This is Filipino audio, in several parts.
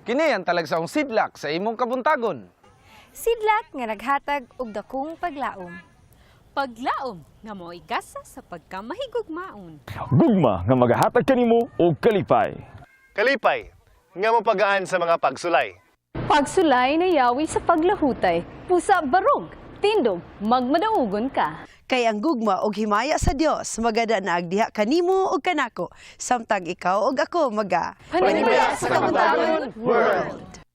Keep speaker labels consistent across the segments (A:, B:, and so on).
A: Kini ang talagsaong sidlak sa imong kabuntagon.
B: Sidlak nga naghatag og dakong paglaom.
C: Paglaom nga mo'y gasa sa pagkamahigugmaon.
D: Gugma nga magahatag kanimo og kalipay.
E: Kalipay, nga mapagaan sa mga pagsulay.
F: Pagsulay na yawi sa paglahutay, pusa barog, tindog, magmadaugon ka.
G: Kay ang gugma og himaya sa Dios magada na agdiha kanimo og kanako, samtang ikaw og ako maga.
F: Panimbaya sa Kabuntagon World.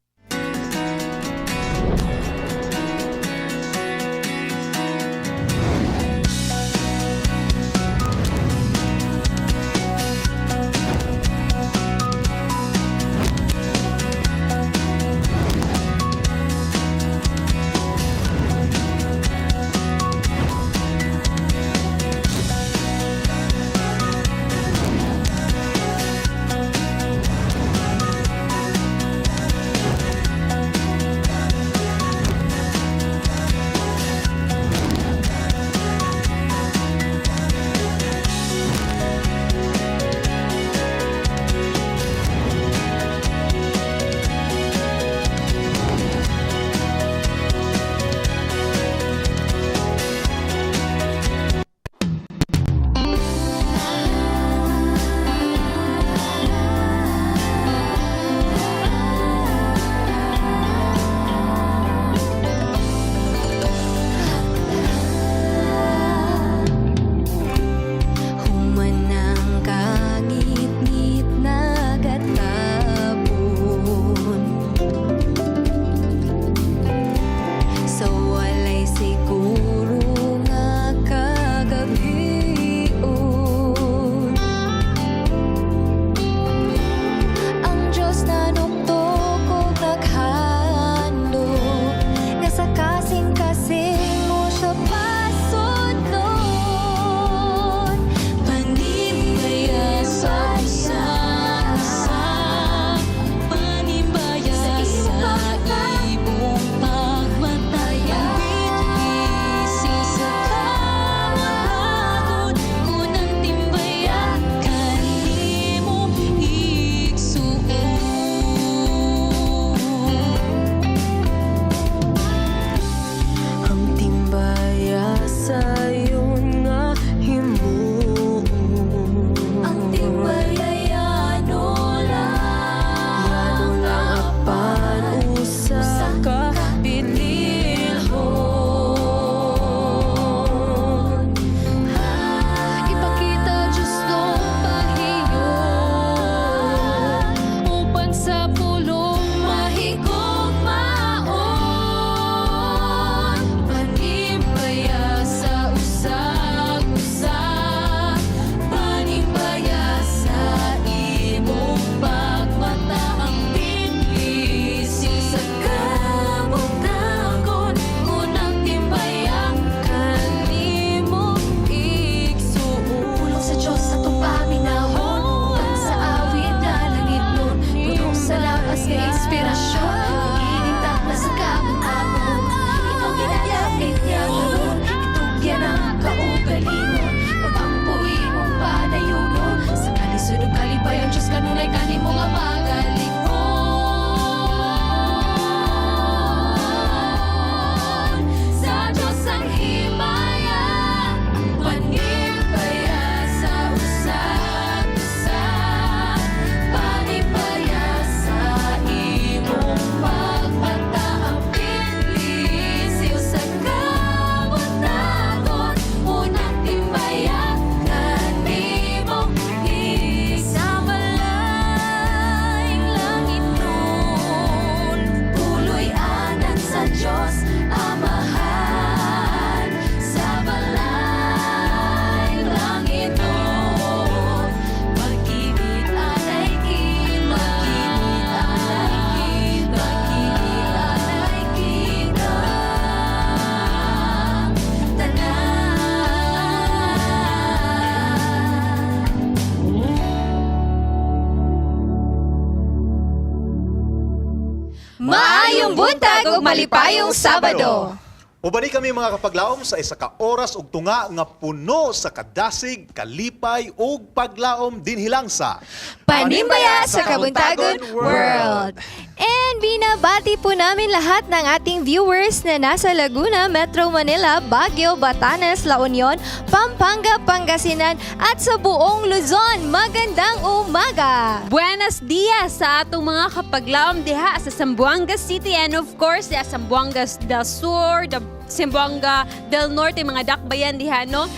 B: Maayong buntag ug malipayong Sabado.
H: Mubani kami mga kapaglaom sa isa ka oras ug tunga nga puno sa kadasig, kalipay ug paglaom dinhilang sa
B: Panimbaya sa Kabuntagon World! And binabati po namin lahat ng ating viewers na nasa Laguna, Metro Manila, Baguio, Batanes, La Union, Pampanga, Pangasinan at sa buong Luzon. Magandang umaga!
C: Buenos dias sa atong mga kapaglaom diha sa Zamboanga City and of course sa Zamboanga del Sur, Zamboanga del Norte, mga dakbayan diha, no?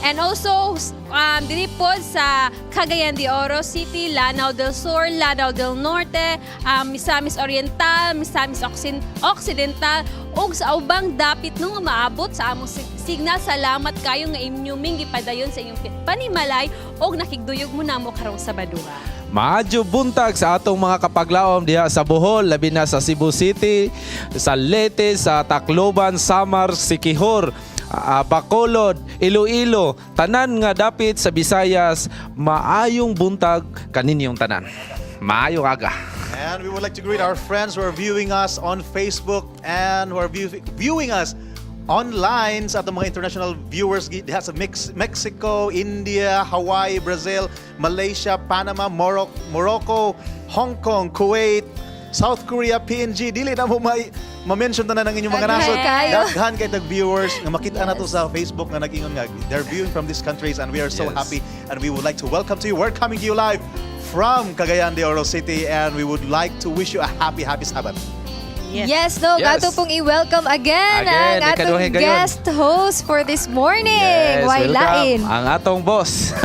C: And also, diri po sa Cagayan de Oro City, Lanao del Sur, Lanao del Norte, Misamis Oriental, Misamis Occidental, ug sa ubang dapit nung maabot sa among signal. Salamat kayo nga inyong gipadayon sa inyong panimalay ug nakigduyog mo namo karong Sabaduha.
A: Maadyo buntag sa atong mga kapaglaom diha sa Bohol, labi na sa Cebu City, sa Leyte, sa Tacloban, Samar, Siquijor, Bacolod, Iloilo, tanan nga dapit sa Visayas. Maayong buntag kaninyong tanan. Maayong aga.
H: And we would like to greet our friends who are viewing us on Facebook and who are viewing us online sa atong mga international viewers diha sa Mexico, India, Hawaii, Brazil, Malaysia, Panama, Morocco, Hong Kong, Kuwait, South Korea, PNG. Dili na mo ma-mention na ng inyong mga nasod. Daghan kay viewers nga makita na to sa Facebook nga nag-ingon nga they're viewing from these countries and we are so happy and we would like to welcome to you. We're coming to you live from Cagayan de Oro City and we would like to wish you a happy Sabbath.
B: Yes, no, ato pong i-welcome again ang atong guest host for this morning.
A: Yes,
B: Wailain.
A: welcome ang atong boss.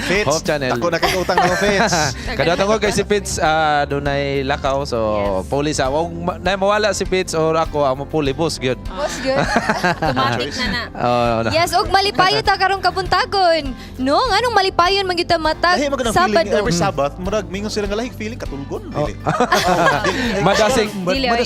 H: Fitz,
A: Hope Channel.
H: ako nakikutang ako, Fitz.
A: Kadatan ko kay si Fitz, dunay lakaw, so police. Wag na mawala si Fitz or ako, amo puli, boss, good.
B: Boss, good.
C: Automatic na.
B: Yes, og malipayon ta karong Kabuntagon. No, anong malipayon man gyud ta matag
H: Lahi magandang feeling
B: Sabado.
H: every Sabbath, murag mingon sila nga lahing feeling katulgon. Dili.
A: Madasig.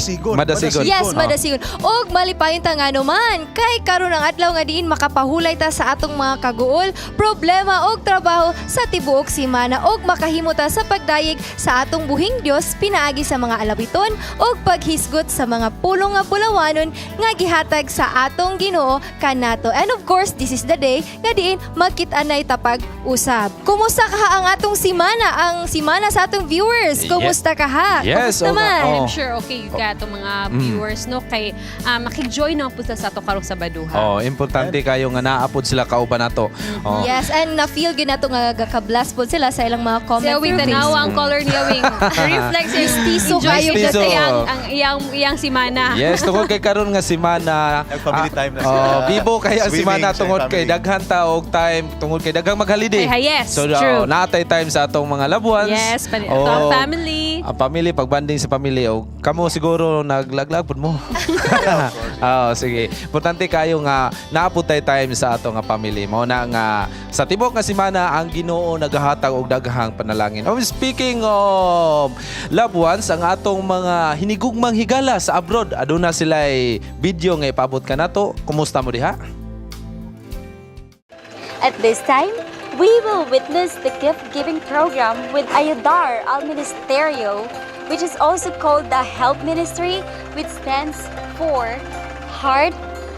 H: Madasigon.
B: Yes, madasigon. Og malipayon ta nga naman. Kay karon ang adlaw nga diin makapahulay ta sa atong mga kaguol, problema og trabaho sa tibuok semana og makahimo ta sa pagdayeg sa atong buhing Dios pinaagi sa mga alawiton og paghisgot sa mga pulong nga bulawanon nga gihatag sa atong Ginoo kanato. And of course, this is the day nga diin magkit-anay tapag usab. Kumusta ka ang atong semana? Ang semana sa atong viewers. Kumusta ka ha?
A: Yes,
B: Kumusta man?
C: I'm sure okay ka itong mga viewers, no? Kay makig-join na po sa ato karong Sabaduha.
A: Oh, importante kayo nga naapod sila kauban nato. Oh.
B: Yes, and na-feel gyud nato nga gaka-blast po sila sa ilang mga comment.
C: So, with tanawa ang color niya, wing reflex yung
B: Mistiso
C: enjoy
B: kayo
C: siya
A: Mistiso.
C: sa iyang semana.
A: Yes, tungod kay karon nga semana.
H: Nag-family time na sila.
A: Bibo kay ang
H: Swimming
A: semana
H: sa
A: tungod kay
H: family.
A: daghan ta og time, tungod kay daghang mag-holiday.
C: Yes,
A: so,
C: true.
A: naatay time sa atong mga loved ones.
C: Yes, ito ang family.
A: Ang family, pagbanding sa family. O, kamo siguro naglaglag po mo. Sige. Importante kayo nga naapod tayo time sa atong nga family. Mao na nga sa tibok nga semana ang Ginoo nagahatag og daghang panalangin. Speaking of loved ones, ang atong mga hinigugmang higala sa abroad, aduna sila video nga ipaabot ka nato. Kumusta mo diha?
I: At this time, we will witness the gift-giving program with Ayudar al Ministerio, which is also called the Help Ministry, which stands for Heart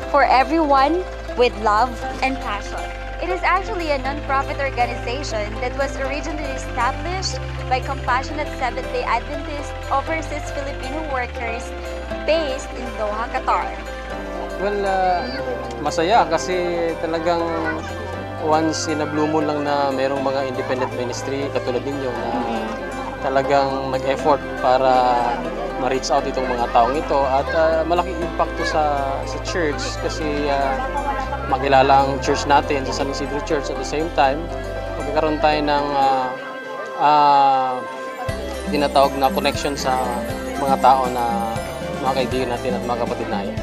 I: for Everyone with Love and Passion. It is actually a non-profit organization that was originally established by compassionate Seventh-day Adventist overseas Filipino workers based in Doha, Qatar.
J: Well, masaya kasi talagang once in a blue moon lang na mayroong mga independent ministry katulad ninyo na talagang nag-effort para ma-reach out itong mga taong ito at malaking impact to sa church kasi makilala ang church natin sa San Isidro Church at the same time magkakaroon tayo ng tinatawag na connection sa mga tao na mga kaibigan natin at mga kapatid natin.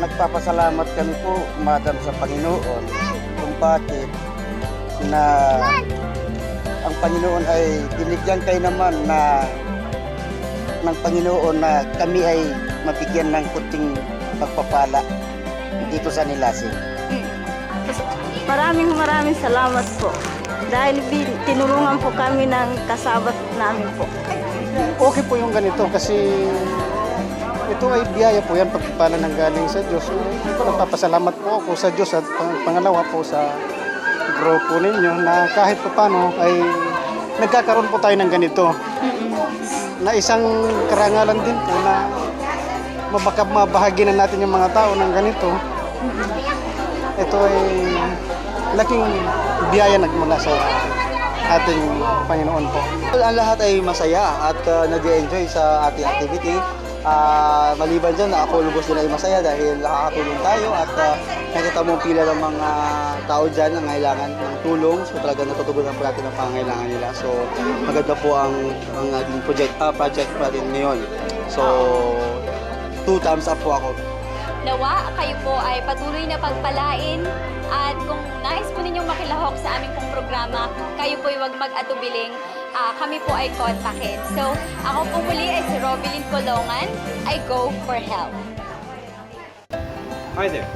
K: Nagpapasalamat kami po, Madam, sa Panginoon kung bakit na ang Panginoon ay binigyan kayo naman na ng Panginoon na kami ay mabigyan ng kunting pagpapala dito sa Nilasig.
I: Maraming salamat po. Dahil tinulungan po kami ng kasabat namin po.
K: Okay po yung ganito kasi ito ay biyaya po yan, pagpapala ng galing sa Diyos. So, ito, nagpapasalamat po ako sa Diyos at pangalawa po sa grupo ninyo na kahit pa paano ay nagkakaroon po tayo ng ganito. Na isang karangalan din po na mabahagi na natin yung mga tao ng ganito. Ito ay laking biyaya nagmula sa ating Panginoon po. Ang lahat ay masaya at nag-enjoy sa ating activity. Maliban dyan, ako lubos din ay masaya dahil nakakatulong tayo at nakita mo pila ng mga tao dyan na ngailangan ng tulong. So talaga natutugunan po natin ang pangangailangan nila. So maganda po ang ating project natin ngayon. So 2 thumbs up po ako.
I: Nawa, kayo po ay patuloy na pagpalain at kung nais po ninyong makilahok sa aming pong programa, kayo po ay huwag mag-atubiling, kami po ay kontakin. So, ako po muli ay si Robilyn Colongan, I go for help.
L: Hi there,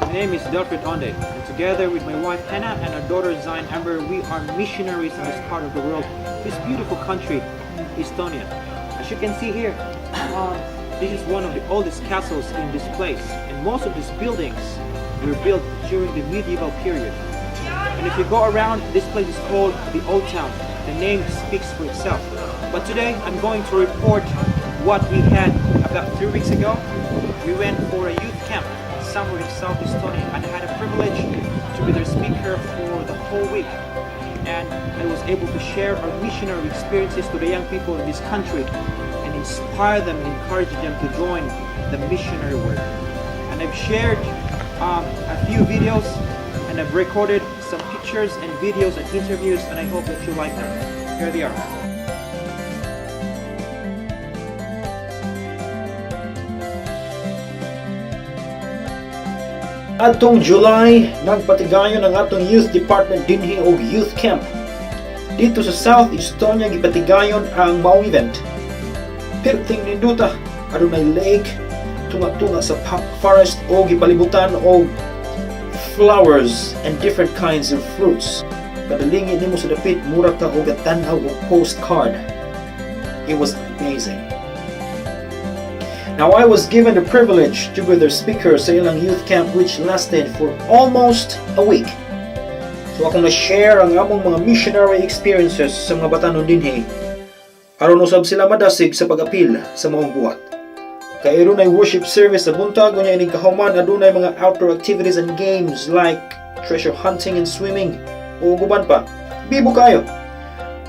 L: my name is Delfred Onde, and together with my wife Anna and our daughter Zain Amber, we are missionaries in this part of the world, this beautiful country, Estonia. As you can see here, this is one of the oldest castles in this place, and most of these buildings were built during the medieval period. And if you go around, this place is called the Old Town. The name speaks for itself. But today, I'm going to report what we had about 3 weeks ago. We went for a youth camp somewhere in South Estonia, and I had a privilege to be their speaker for the whole week. And I was able to share our missionary experiences to the young people in this country, inspire them and encourage them to join the missionary work. And I've shared a few videos and I've recorded some pictures and videos and interviews, and I hope that you like them. Here they are.
M: Atong July, nagpatigayon ang atong youth department dinhi og youth camp. Dito sa South Estonia gipatigayon ang maong event. Perting ninduta, adunay lake, tunga-tunga sa forest o gipalibutan og flowers and different kinds of fruits. Kadalingin nimo sa dapit, mura ka og tanaw og postcard. It was amazing. Now I was given the privilege to be their speaker sa ilang youth camp which lasted for almost a week. So akong na-share ang among mga missionary experiences sa mga batanon dinhi. Aron usab sila madasig sa pag-apil sa maong buhat. Kay adunay worship service sa buntag unya ining kahuman adunay mga outdoor activities and games like treasure hunting and swimming o guban pa. Bibo kayo.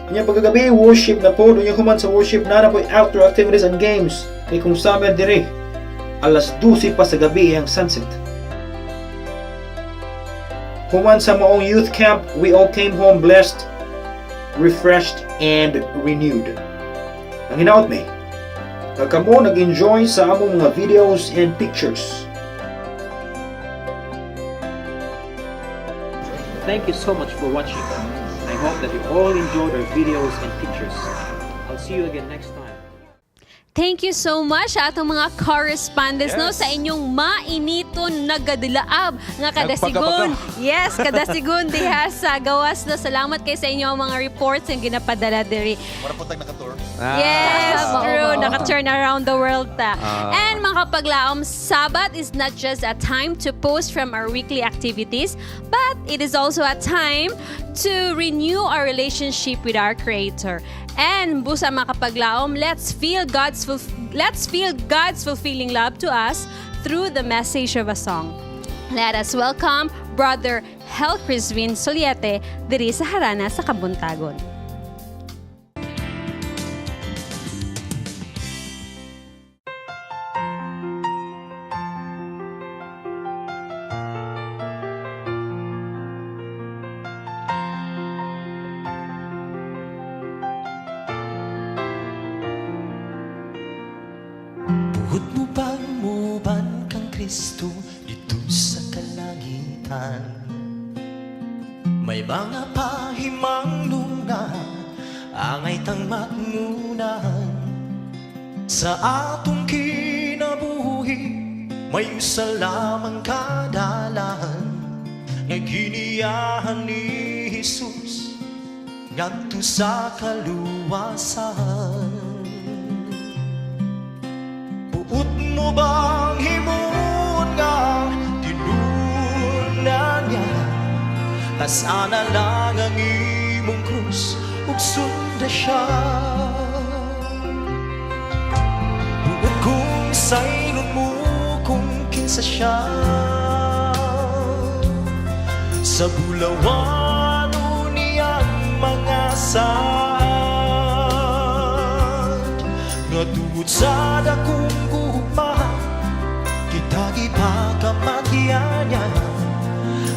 M: Unya pagkagabi worship na po unya human sa worship na po outdoor activities and games. Kay kung sabi diri alas 12 pa sa gabi ang sunset. Human sa maong youth camp, we all came home blessed, refreshed and renewed. Ang hinaot mi, kamo nag-enjoy sa among mga videos and pictures.
L: Thank you so much for watching. I hope that you all enjoyed our videos and pictures. I'll see you again next time.
C: Thank you so much sa atong mga correspondents no sa inyong mainiton nagadilaab nga kada sigon. Yes, kada sigon diha sa gawas no. Salamat kay sa inyo mga reports ang ginapadala diri.
H: Para po tag naka-tour.
C: Yes, true. Naka-turn around the world ta. And mga kapaglaom, Sabat is not just a time to post from our weekly activities, but it is also a time to renew our relationship with our Creator. And busa mga kapaglaom, let's feel God's fulfilling love to us through the message of a song. Let us welcome Brother Hel Crisvin Soliete diri sa harana sa Kabuntagon.
N: Buhot mo bang muban kang Kristo dito sa kalangitan? May mga pahimang luna angay tang matngunan sa atong kinabuhi. May usa lamang kadalan Naginiyahan ni Jesus ngadto sa kaluwasan. Buot mo bang himuon nga tinunan niya? Asana lang ang imong krus ug sunda siya. Buot kung saynon mo kung kinsa siya. Sa bulawan niyang mga sad nga tuod sa dakong gugma kita gipakamatyan niya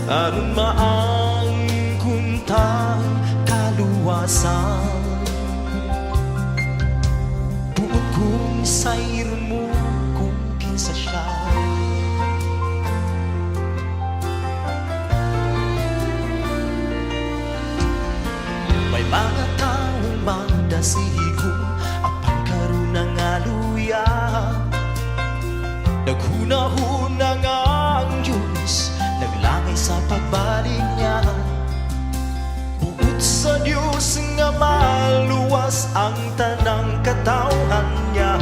N: aron maangkuntang kaluwasan. Buot kung sayron mo kung kinsa siya. May mga taong mandasigo apan karon ang aluya. Naghunahuna nga ang Diyos, naglangay sa pagbalik niya. Buot sa Diyos nga maluwas ang tanang katawhan niya.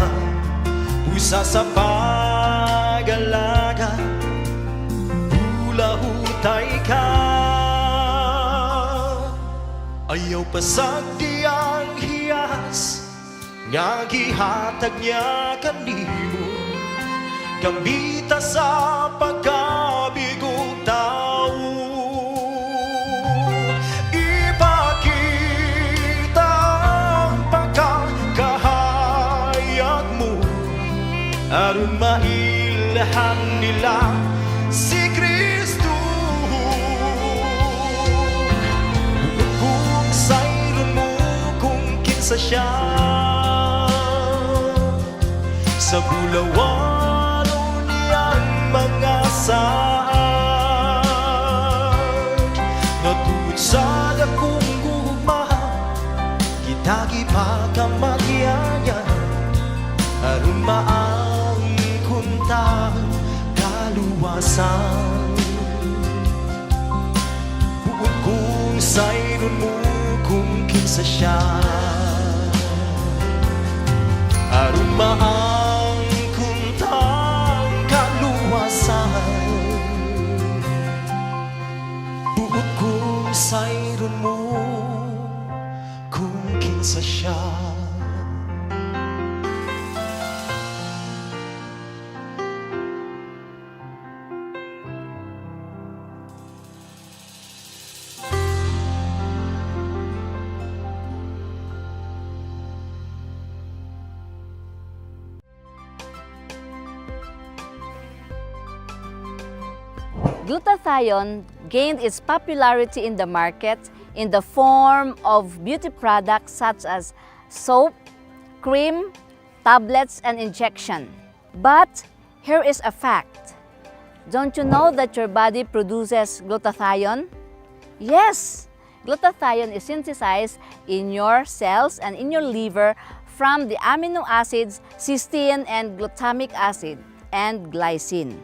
N: Usa sa pag-alaga, bulahutay ka. Ayaw pasagdi ang hiyas nga gihatag niya kanimo. Gambita sa pagkabigong tao, ipakita ang pagkakahayag mo aron mailhan nila si Kristo. Kung sayron mo kung kinsa siya sa bulawan mga sad nga tuod sa dakong gugma kita gipakamatyan niya aron maangkuntang kaluwasan. Buot kung sayron mo kung kinsa siya aron buot kung sayron mo kung kinsa siya.
O: Glutathione gained its popularity in the market in the form of beauty products such as soap, cream, tablets, and injection. But here is a fact. Don't you know that your body produces glutathione? Yes, glutathione is synthesized in your cells and in your liver from the amino acids cysteine and glutamic acid and glycine.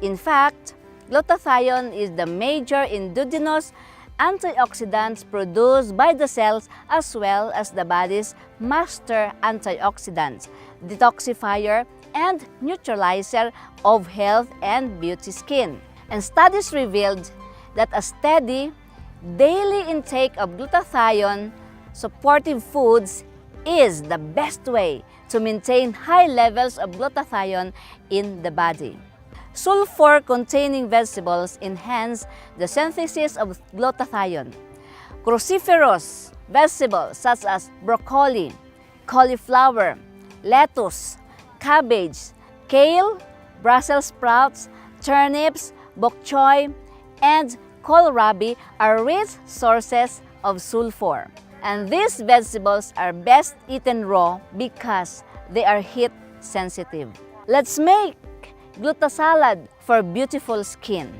O: In fact, glutathione is the major endogenous antioxidants produced by the cells as well as the body's master antioxidants, detoxifier, and neutralizer of health and beauty skin. And studies revealed that a steady daily intake of glutathione supportive foods is the best way to maintain high levels of glutathione in the body. Sulfur-containing vegetables enhance the synthesis of glutathione. Cruciferous vegetables such as broccoli, cauliflower, lettuce, cabbage, kale, Brussels sprouts, turnips, bok choy, and kohlrabi are rich sources of sulfur. And these vegetables are best eaten raw because they are heat sensitive. Let's make glutasalad for beautiful skin.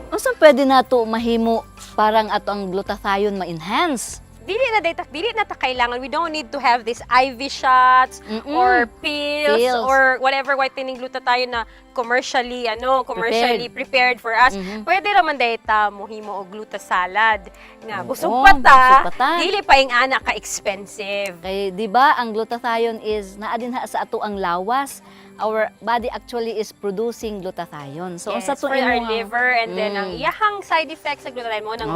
O: Unsa pwede nato mahimo parang ato ang glutathione ma-enhance?
C: dili na ta kailangan. We don't need to have this IV shots or pills or whatever whitening glutathione na commercially prepared for us. Pwede raman dayta mohimo og gluta salad nga busog pa ta, dili pa ing ana ka expensive.
O: Kay di ba ang glutathione is naa din sa ato ang lawas. Our body actually is producing glutathione. So
C: Yes,
O: sa to
C: for our liver, and then ang iyahang side effects sa glutathione mo nang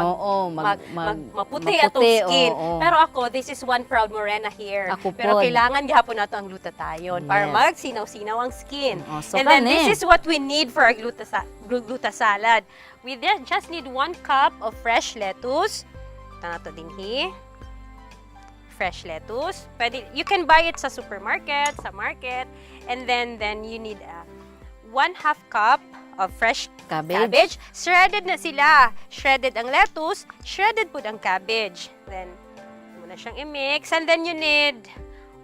C: maputi atong skin. Pero ako, this is one proud morena here. Pero kailangan gihapon nato ang glutathione para magsinaw-sinaw ang skin. And then this is what we need for our gluta salad. We just need 1 cup of fresh lettuce. Ito na to dinhi. Fresh lettuce. Pwede, you can buy it sa supermarket, sa market. And then you need 1/2 cup of fresh cabbage. Shredded na sila. Shredded ang lettuce, shredded po ang cabbage. Then, muna siyang i-mix. And then you need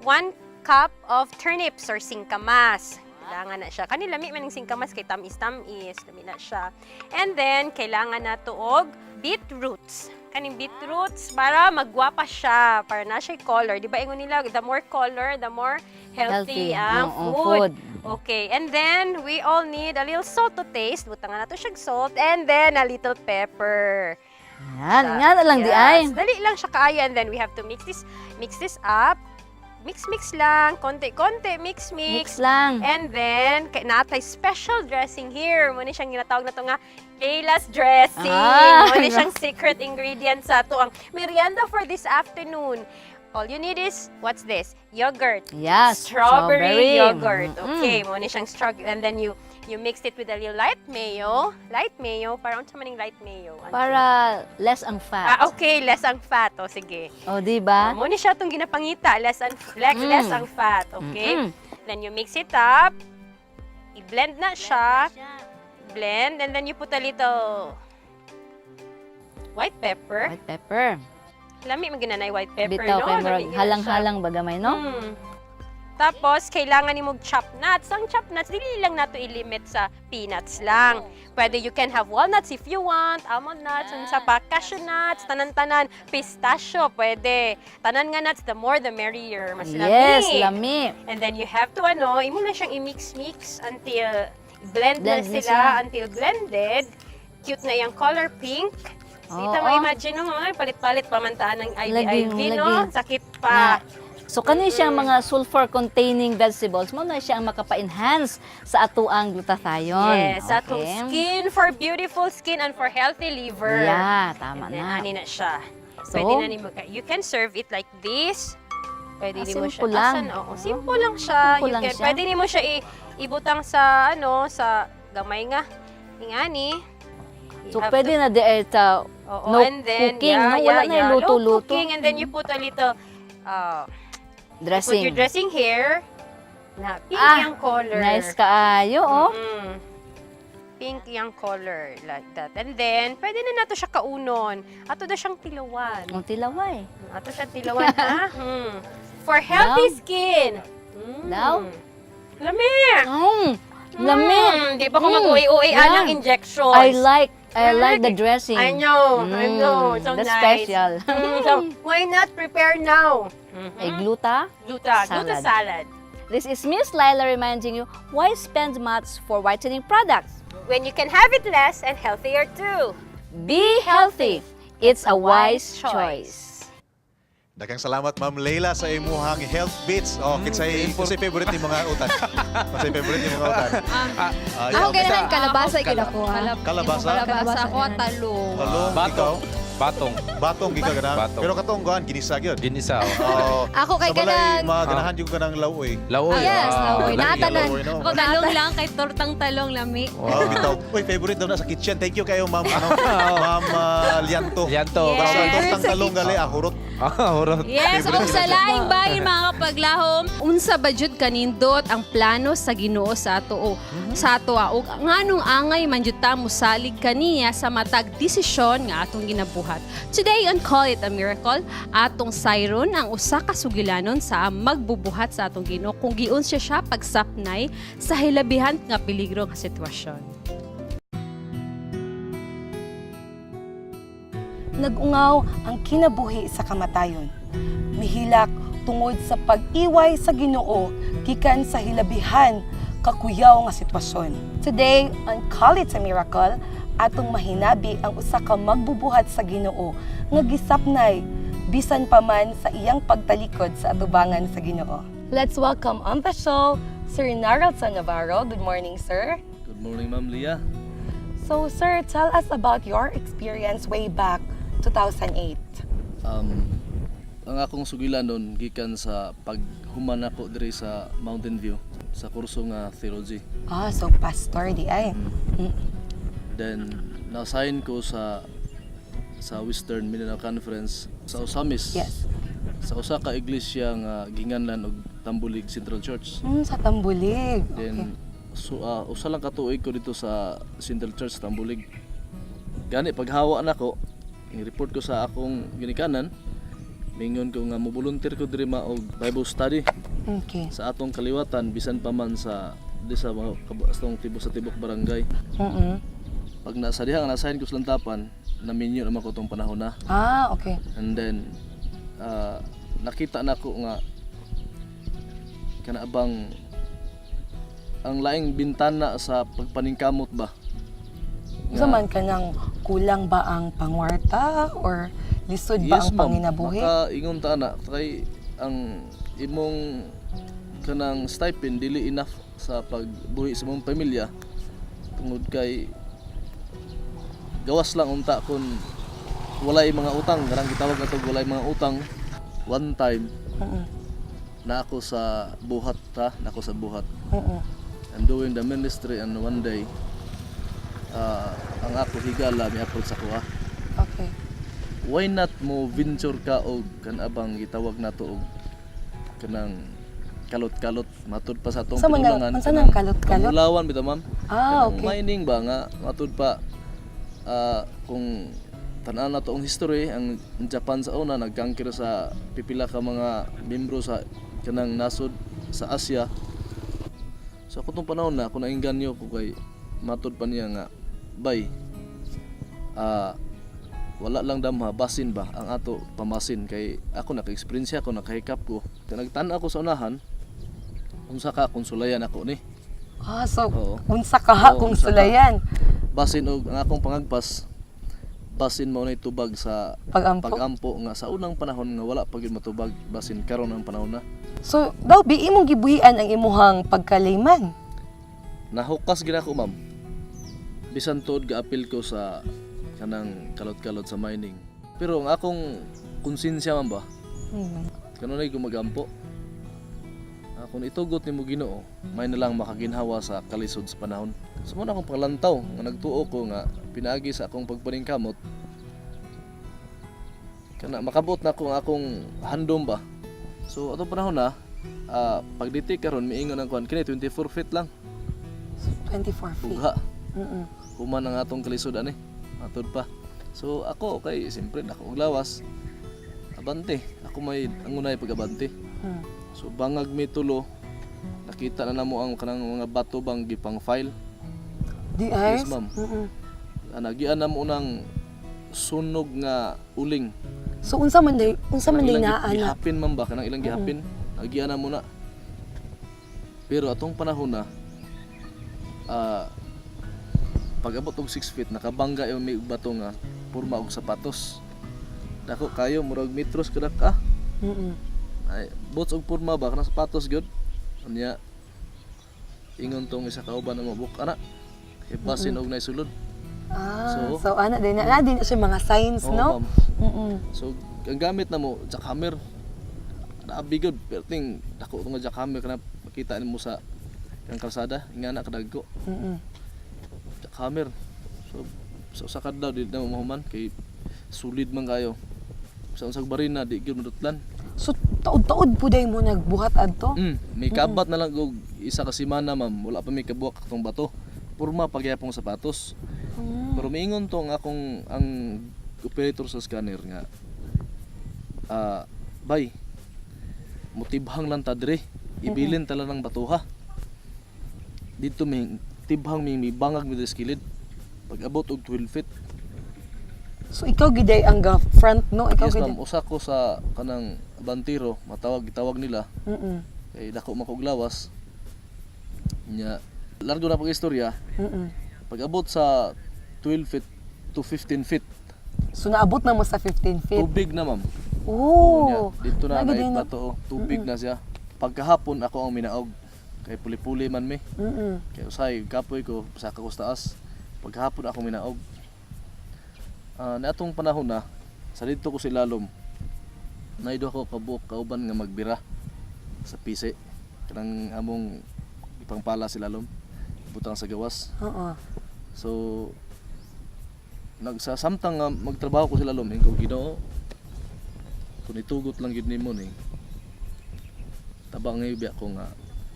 C: 1 cup of turnips or singkamas. Kailangan na siya. Kanilami man ng singkamas kay tamis-tamis. Lami na siya. And then, kailangan na tuog beetroots. Kaning beetroots para magwapa siya, para na siya color. Di ba ingon nila, the more color, the more healthy ang food. Okay, and then we all need a little salt to taste. Butang na to siya salt, and then a little pepper.
O: Yan, nga na lang di ay.
C: Dali lang siya kaayo, and then we have to mix this up. Mix lang, konti-konti, mix.
O: Mix lang.
C: And then, natay special dressing here. Muna siyang ginatawag na to nga, Kayla's dressing. Muna siyang secret ingredient sa to ang merienda for this afternoon. All you need is, what's this? Yogurt.
O: Yes,
C: Strawberry yogurt. Okay, muna siyang strawberry. And then you mix it with a little light mayo. Light mayo, para unsa man ning light mayo?
O: Para less ang fat.
C: Okay, less ang fat. O, sige.
O: O, di ba?
C: Muna siya itong ginapangita. Less ang fat. Okay? Then you mix it up. I-blend na siya. Blend. And then you put a little white pepper.
O: White pepper.
C: Lami mo ginanay white pepper,
O: Bitaw,
C: no?
O: kay halang-halang bagamay, no?
C: Tapos, kailangan ni mong chopped nuts. Ang chopped nuts, dili lang nato i-limit sa peanuts lang. Pwede you can have walnuts if you want, almond nuts, and sa pa, cashew nuts, tanan-tanan, pistachio, pwede. Tanan nga nuts, the more the merrier. Mas lami.
O: Yes, lami.
C: And then you have to, imo na siyang i-mix until blend na sila, until blended. Cute na yung color pink. Dito mo imagine mo, palit-palit pamantaan ng IV, no? Sakit pa.
O: So kani siyang mga sulfur-containing vegetables, mo na siya ang makapa-enhance sa atuang glutathione.
C: Yes, sa atong skin, for beautiful skin and for healthy liver.
O: Yeah, tama
C: and then,
O: na.
C: Ani na siya.
O: So,
C: pwede na nimo, you can serve it like this. Pwede din mo siya.
O: Simple lang.
C: Simple lang siya.
O: Simple lang siya.
C: Pwede din mo siya ibutang sa sa gamay nga. Ingani.
O: So pwede na di no
C: and then,
O: cooking, no? Wala na yung luto-luto.
C: Cooking, and then you put a little
O: dressing.
C: You put your dressing here. Na pink yung color.
O: Nice kaayo, oh.
C: Pink yung color, like that. And then, pwede na nato siya kaunon. Ato na siyang tilawan.
O: Tilaway.
C: Ato siya tilawan, ha? For healthy skin.
O: Now?
C: Lami!
O: Lami!
C: Di ba kung mag-uwi-uwi ng injections?
O: I like the dressing.
C: I know. So
O: That's
C: nice.
O: special.
C: So, why not prepare now?
O: A gluta
C: salad.
O: This is Miss Laila reminding you, why spend much for whitening products?
C: When you can have it less and healthier too.
O: Be healthy. It's a wise choice.
H: Daghang salamat Ma'am Leila sa imuhang health bits. Kinsay favorite ni mga utan. Kinsay favorite ni mga utan.
B: Ako ganahan kalabasa gyud ako.
H: Kalabasa
B: ako talong.
H: Batong giga ganang. Pero katong kuan ginisa gyud.
A: Ginisa.
B: Ako kay ganang
H: ganahan jud kanang lawoy.
B: Yes, lawoy. Natanan.
C: Ako talong lang kay tortang talong lami.
H: Bitaw. Uy, favorite daw na sa kitchen. Thank you kayo Ma'am Ma'am Lianto. Tortang talong gali hurot.
C: Yes, o sa laing bayin mga kapaglahom, unsa ba jud kanindot ang plano sa Ginoo sa ato ug nganong angay man jud ta mosalig kaniya sa matag desisyon nga atong ginabuhat. Today on Call It a Miracle, atong sayron ang usa ka sugilanon sa magbubuhat sa atong Ginoo kung giun siya pagsapnay sa hilabihan nga peligro nga sitwasyon.
P: nagungaw ang kinabuhi sa kamatayon. Mihilak tungod sa pag-iway sa Ginoo gikan sa hilabihan kakuyaw nga sitwasyon. Today, on Call It a Miracle, atong mahinabi ang usa ka magbubuhat sa Ginoo nga gisapnay bisan pa man sa iyang pagtalikod sa atubangan sa Ginoo. Let's welcome on the show Sir Narelson Navarro. Good morning, sir.
Q: Good morning, Ma'am Leah.
P: So, sir, tell us about your experience way back 2008.
Q: Ang akong sugilan doon gikan sa paghuman ako diri sa Mountain View sa kurso nga theology.
P: So pastor di ay.
Q: Then na-assign ko sa Western Mindanao Conference sa Osamis.
P: Yes.
Q: Sa usa ka iglesia nga ginganlan og Tambulig Central Church.
P: Sa Tambulig.
Q: Then usa lang ka tuig ko dito sa Central Church Tambulig. Gani paghawa nako, i-report ko sa akong ginikanan. Mingon ko nga mo-volunteer ko diri og Bible study.
P: Okay.
Q: Sa atong kaliwatan bisan pa man sa mga tibok barangay. Pag nasa diha nga na-assign ko sa lantapan, naminyo naman ko tong panahon na.
P: Okay.
Q: And then nakita nako nga kanaabang ang laing bintana sa pagpaningkamot ba.
P: Sa man kanang kulang ba ang pangwarta or lisod ba ang panginabuhi?
Q: Maka-ingon ta na kay ang imong kanang stipend dili enough sa pagbuhi sa mong pamilya tungod kay gawas lang unta kun walay mga utang, kanang gitawag nato walay mga utang. One time na ako sa buhat I'm doing the ministry and one day ang ako higala mi approach sa kuha.
P: Okay.
Q: Why not mo venture ka og kanabang gitawag nato og kanang kalot-kalot matud pa sa atong pinunangan.
P: Unsa nang kalot-kalot?
Q: Ulawan bitaw ma'am.
P: Okay.
Q: Mining ba nga matud pa kung tanan nato ang history ang Japan sa una nagkangkir sa pipila ka mga membro sa kanang nasod sa Asia. So ako tong panahon na kung nainganyo ko kay matud pa niya nga bay wala lang damha basin ba ang ato pamasin kay ako naka-experience ako nakahikap ko nagtan ako sa unahan unsa ka konsulayan ako ni
P: unsa ka konsulayan
Q: basin og ang akong pangagpas basin mo na itubag sa pagampo nga sa unang panahon nga wala pa gyud matubag basin karon ang panahon na.
P: So daw bi imong gibuhian ang imuhang pagkalayman.
Q: Nahukas gid ako ma'am. Bisan tuod ga-appeal ko sa kanang kalot-kalot sa mining. Pero ang akong konsensya man ba? Kanunay gumagampo. Kung itugot nimo Ginoo, may na lang makaginhawa sa kalisod sa panahon. Sumo na akong panglantaw nga nagtuo ko nga pinaagi sa akong pagpaningkamot. Kana makabot na ako ang akong handom ba. So atong panahon na pagditi karon miingon ang kuan kini 24 feet lang.
P: 24 feet.
Q: Ugha. Human ang atong kalisod ani. Matod pa. So ako kay siyempre nako og lawas. Abante, ako may angunay pag-abante. So bangag mi tulo. Nakita na namo ang kanang mga bato bang gipang file.
P: Di ay?
Q: Yes, ma'am. Nagian na mo nang sunog nga uling.
P: So unsa man day naa ana?
Q: Gihapin man ba kanang ilang gihapin? Nagian na mo na. Pero atong panahon na pag-abot og 6 feet nakabangga yung may bato nga porma og sapatos. Dako kayo murag metros kada ka. Ay bots og porma ba kanang sapatos gyud. Unya ingon tong isa ka uban na mabuk ana. Basin og naisulod.
P: So ana din na siya mga signs no?
Q: So ang gamit na mo jackhammer. Naabi gyud perting dako nga jackhammer kana makita nimo sa kang kalsada ingana kadagko. Jackhammer. So sa kadlaw di na mahuman kay sulid man kayo. Sa unsag barina di gyud madutlan.
P: So taod-taod puday mo nagbuhat adto?
Q: May kabat na lang og isa ka semana ma'am, wala pa may kabuak katong bato. Purma pagyapong sapatos. Pero miingon to ang operator sa scanner nga bay motibhang lang ta dire ibilin tala ng batuha dito may tibhang may bangag mi skilid pag abot og 12 feet
P: So ikaw giday ang front no? Ikaw
Q: Yes
P: giday.
Q: ma'am, usa ko sa kanang bantiro, gitawag nila. Kay dako man kog lawas. Nya largo na pag istorya. Pag abot sa 12 feet to 15 feet.
P: So naabot na mo sa 15 feet.
Q: Tubig na ma'am.
P: Oh.
Q: Dito na
P: Nagadi
Q: may
P: na.
Q: bato, tubig na siya. Pagkahapon ako ang minaog. Kay puli-puli man mi. Kay usay kapoy ko sa taas. Pagkahapon ako minaog. Natong panahon na sa dito ko si lalom. Naido ako kabuok kauban nga magbira sa pise. Kanang among ipangpala si lalom. Butang sa gawas. So nagsasamtang nga magtrabaho ko si lalom, ko Ginoo. Kung itugot lang gid nimo ni. Tabang ngayon ko nga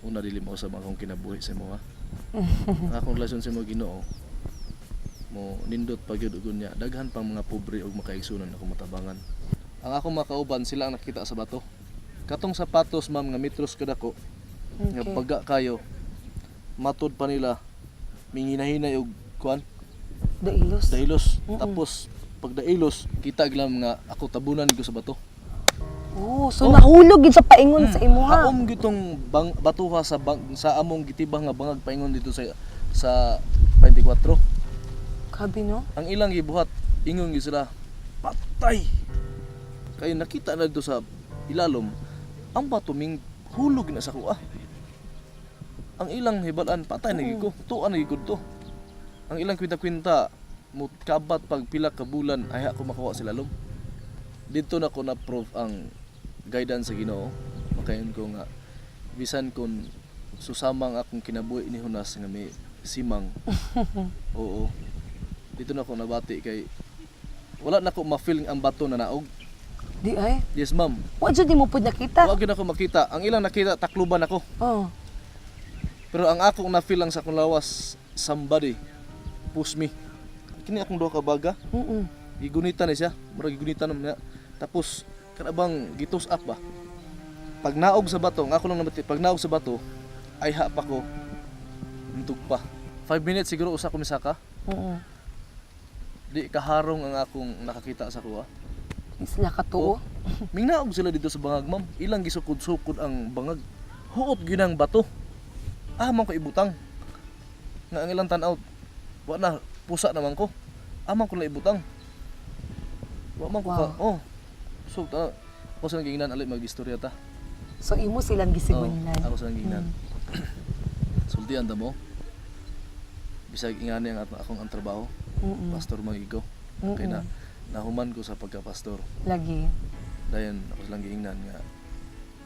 Q: una dili mo sa akong kinabuhi sa imo ha. Ang akong relasyon sa imo Ginoo mo nindot pagyud niya daghan pang mga pobre og makaigsunan ako matabangan. Ang akong mga kauban sila ang nakita sa bato. Katong sapatos ma'am nga metros kadako. Nga pagga kayo matod pa nila minginahinay og kuan dailos. Tapos pag dailos kita glam nga ako tabunan ko sa bato.
P: Oh, so nahulog gid sa paingon sa imo ha.
Q: Haom gitong batuha sa among gitibang nga bangag paingon dito sa 24.
P: Kabi no?
Q: Ang ilang gibuhat ingon gid sila patay. Kay nakita na dito sa ilalom ang bato ming hulog na sa kuha. Ang ilang hibalan patay na gid ko. Tuan na gid to. Ang ilang kwinta-kwinta mo kabat pag pila ka bulan ay ako makuha sa ilalom. Dito na ko na prove ang guidance sa Ginoo. Makayon ko nga bisan kon susamang akong kinabuhi ni Hunas nga may simang. Oo. Dito na ako nabati kay wala na ko ma-feel ang bato na naog.
P: Di ay?
Q: Yes ma'am.
P: Wa jud di mo pud nakita.
Q: Wa gyud ako makita. Ang ilang nakita takluban ako. Pero ang akong na-feel lang sa akong lawas, somebody push me. Kini akong duha ka baga. Gigunita ni siya. Murag gigunita na niya. Tapos kanabang gitos up ba. Pag naog sa bato, ang ako lang nabati, pag naog sa bato, ay pa ko. Nintug pa. 5 minutes siguro usa ko misaka. Di kaharong ang akong nakakita sa kuha.
P: Sila katuo.
Q: Mingnaog sila dito sa bangag ma'am. Ilang gisukod-sukod ang bangag. Huot gyud ang bato. Man ko ibutang. Nga ang ilang tan-out. Wa na pusa naman ko. Man ko na ibutang. Wa man ko ka. So ako sa nagingnan alay mag-istorya ta.
P: So imo silang gisigunlan.
Q: Ako sa nagingnan. Sultian ta mo. Bisag ingani ang akong ang trabaho. Pastor magigo. Kay na nahuman ko sa pagka-pastor.
P: Lagi.
Q: Dayon ako lang giingnan nga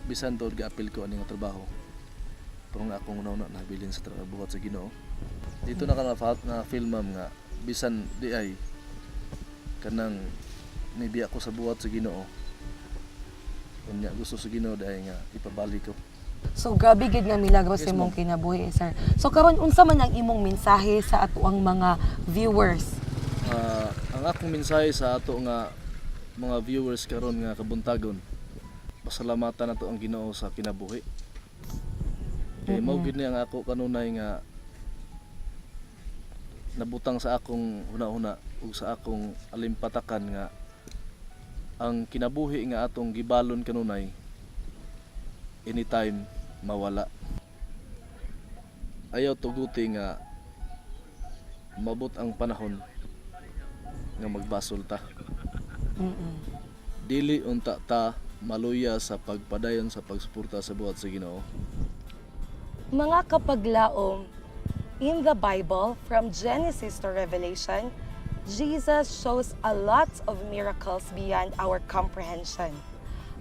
Q: bisan tod ga-apil ko ani nga trabaho. Pero nga akong una nabilin sa buhat sa Ginoo. Dito na na film ma'am nga bisan di ay kanang maybe ako sa buhat sa Ginoo. Kunya gusto sa Ginoo dai nga ipabalik ko.
P: So grabe gid nga milagro sa imong kinabuhi, sir. So karon unsa man ang imong mensahe sa atoang mga viewers?
Q: Ang akong mensahe sa ato nga mga viewers karon nga Kabuntagon. Pasalamatan nato ang Ginoo sa kinabuhi. Kay mao gid ni ang ako kanunay nga nabutang sa akong una-una ug sa akong alimpatakan nga ang kinabuhi nga atong gibalon kanunay anytime mawala. Ayaw tuguti nga mabot ang panahon nga magbasol ta. Dili unta ta maluya sa pagpadayon sa pagsuporta sa buhat sa Ginoo.
P: Mga kapaglaom, in the Bible, from Genesis to Revelation, Jesus shows a lot of miracles beyond our comprehension.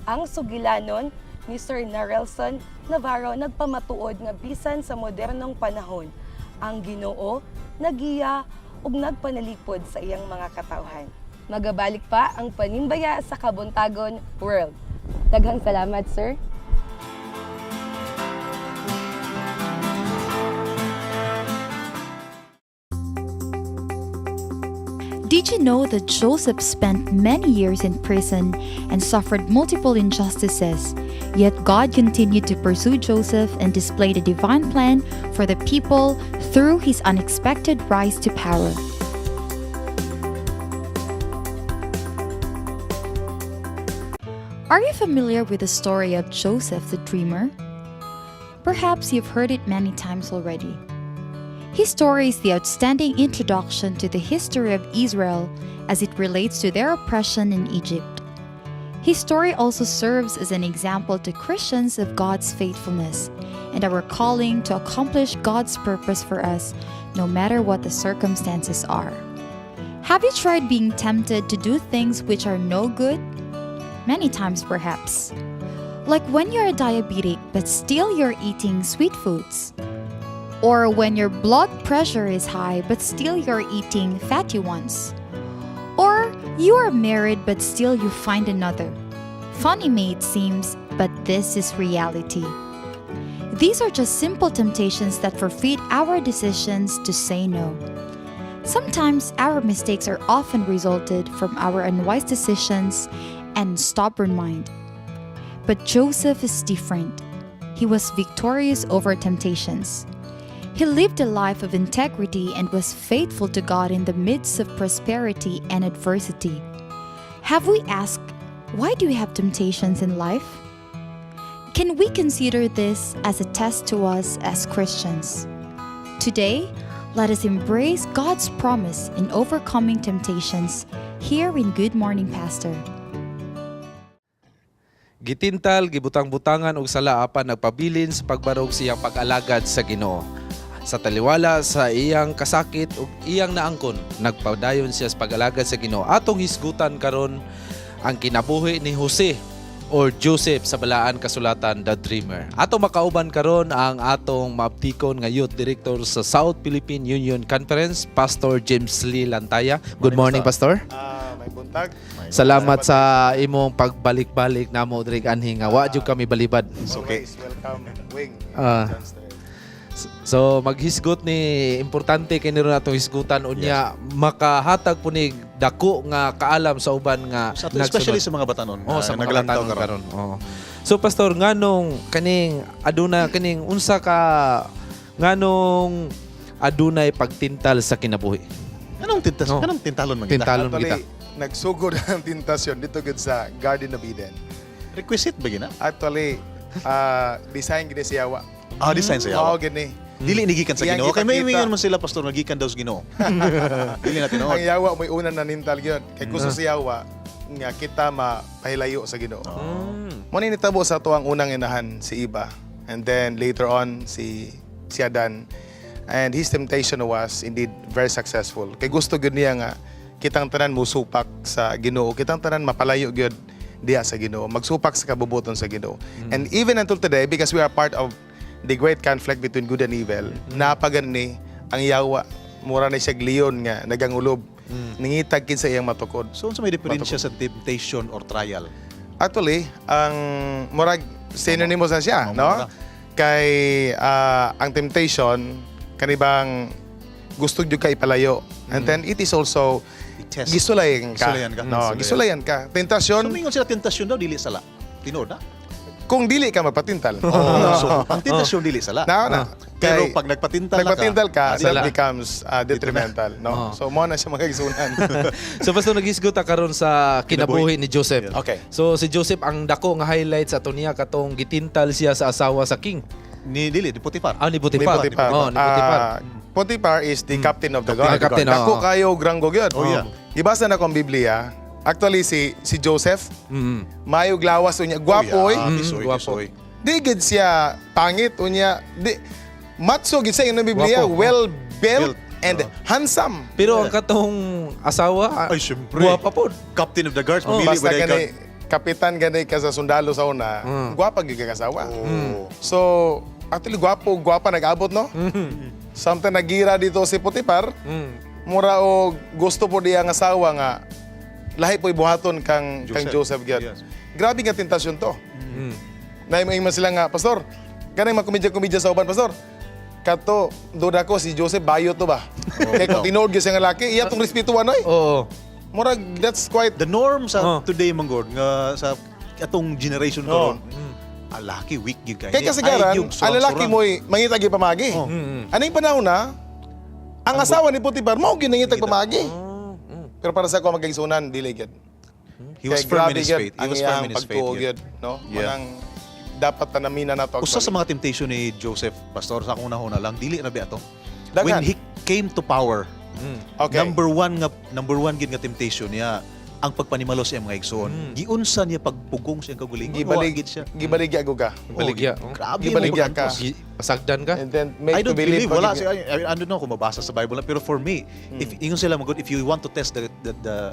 P: Ang sugilanon ni Sir Narelson Navarro nagpamatuod nga bisan sa modernong panahon, ang Ginoo nagiya ug nagpanalipod sa iyang mga katawhan. Magabalik pa ang Panimbaya sa Kabuntagon World. Daghang salamat, sir.
R: Did you know that Joseph spent many years in prison and suffered multiple injustices? Yet God continued to pursue Joseph and displayed a divine plan for the people through his unexpected rise to power. Are you familiar with the story of Joseph the dreamer? Perhaps you've heard it many times already. His story is the outstanding introduction to the history of Israel as it relates to their oppression in Egypt. His story also serves as an example to Christians of God's faithfulness and our calling to accomplish God's purpose for us, no matter what the circumstances are. Have you tried being tempted to do things which are no good? Many times perhaps. Like when you're diabetic but still you're eating sweet foods. Or when your blood pressure is high but still you're eating fatty ones. Or you are married but still you find another. Funny may it seems, but this is reality. These are just simple temptations that forfeit our decisions to say no. Sometimes our mistakes are often resulted from our unwise decisions and stubborn mind. But Joseph is different. He was victorious over temptations. He lived a life of integrity and was faithful to God in the midst of prosperity and adversity. Have we asked, why do we have temptations in life? Can we consider this as a test to us as Christians? Today, let us embrace God's promise in overcoming temptations here in Good Morning Pastor.
A: Gitintal, gibutang-butangan og sala apan nagpabilin sa pagbarog siyang pag-alagad sa Ginoo. Sa taliwala sa iyang kasakit ug iyang naangkon, nagpadayon siya sa pag-alagad sa Ginoo. Atong hisgutan karon ang kinabuhi ni Jose or Joseph sa balaan kasulatan The Dreamer. Atong makauban karon ang atong maabtikon nga Youth Director sa South Philippine Union Conference, Pastor James Lee Lantaya. Good morning, Pastor.
E: May buntag.
A: Salamat sa imong pagbalik-balik namo diri anhi nga wa jud kami balibad.
E: Okay. Welcome, Wing.
A: So maghisgot ni importante kay niro nato hisgutan unya makahatag po ni dako nga kaalam sa uban nga
H: especially sa mga batanon.
A: Sa mga batanon karon. So pastor nganong kaning aduna kaning unsa ka nganong adunay pagtintal sa kinabuhi?
H: Anong tintasyon? Anong tintalon man kita?
A: Tintalon man kita.
E: Nagsugod ang tentasyon dito gud sa Garden of Eden.
H: Requisite ba gina?
E: Actually, design gid si Yawa.
H: Design sa Yawa.
E: Mao gini.
H: Dili nigikan sa Ginoo. Kay may ingon man sila pastor nagikan daw sa Ginoo. Dili natin
E: Ang Yawa may una na nintal gyud. Kay gusto si Yawa nga kita mapahilayo sa Ginoo. Mo ni nitabo sa tuang unang inahan si Eva, and then later on si Adan. And his temptation was indeed very successful. Kay gusto gyud niya nga kitang tanan musupak sa Ginoo, kitang tanan mapalayo gyud diha sa Ginoo, magsupak sa kabubuton sa Ginoo. And even until today, because we are part of the great conflict between good and evil, napagani ang Yawa, mura na siya leon nga nagangulob, ningitag kinsa iyang matukod.
H: So unsa may diferensya sa temptation or trial?
E: Actually, ang murag synonymous na siya, no? Kay ang temptation kanibang gusto jud kay palayo. And then it is also gisulayan ka. Gisulayan ka. Tentasyon.
H: So mingon sila tentasyon daw dili sala. Tinuod na.
E: Kung dili ka magpatintal.
H: So ang tentasyon dili sala. Pero pag nagpatintal
E: ka, that becomes detrimental, no? So mo na siya magigsunan.
A: So basta nagisguta karon sa kinabuhi ni Joseph.
E: Okay.
A: So si Joseph ang dako nga highlights ato niya katong gitintal siya sa asawa sa king.
H: Ni Potifar.
A: Ni Potifar.
E: Ni Potifar. Potifar is the captain of the guard. Dako kayo granggo gyud. Gibasa na ko ang Biblia. Actually si Joseph, mayog lawas unya, gwapo
H: Gwapo.
E: Di gid siya pangit unya. Di matso gid sa inyo Biblia, well built and handsome.
A: Pero ang katong asawa,
H: ay syempre.
A: Gwapa pod.
H: Captain of the guards, mamili
E: basta gani kapitan gani ka sa sundalo sa una. Gwapa gid ka asawa. So, actually gwapa nag-abot no? Samtang nagira dito si Potifar, mura o gusto po diya ang asawa nga lahi po'y buhaton kang Joseph gyud. Grabe nga tentasyon to. Naimong sila nga, pastor, kanay makomedya-komedya sa uban, pastor. Kato, duda ko si Joseph bayo to ba? Kaya kung tinuod gyud siya nga laki, iya tong respetuan oy.
A: Oo.
E: Mura, that's quite
H: the norm sa today manggod nga sa atong generation karon. Alaki weak gyud kay.
E: Kaya kasagaran, ang lalaki mo'y mangitag pamagi. Aning panahon na, ang asawa ni Potifar mo ginangitag pamagi. Pero para sa ako magkaigsunan, dili gyud.
H: He was
E: Kay
H: firm in
E: grabe
H: his
E: gyud
H: faith. He
E: ang
H: was firm
E: iyang
H: in his faith.
E: pagtuo
H: Yeah.
E: gyud, no?
H: Yeah.
E: Manang dapat tanamina na to.
H: Usa sa
E: actually.
H: mga temptation ni Joseph, pastor, sa akong nahuna lang, dili na ba ato?
E: Daghan.
H: When he came to power,
E: Okay.
H: number one gid nga temptation niya ang pagpanimalo sa iyang mga igsoon. Giunsa niya pagpugong sa iyang kagulingon.
E: Gibalig
H: siya.
E: Gibaligya ko ka.
A: Baligya.
H: Grabe
E: Gibaligya
H: mo
E: ka.
A: Pasagdan ka.
E: And then make
H: I don't
E: to believe.
H: believe wala
E: pag-
H: I don't know kung mabasa sa Bible lang, pero for me, if ingon sila magud, if you want to test the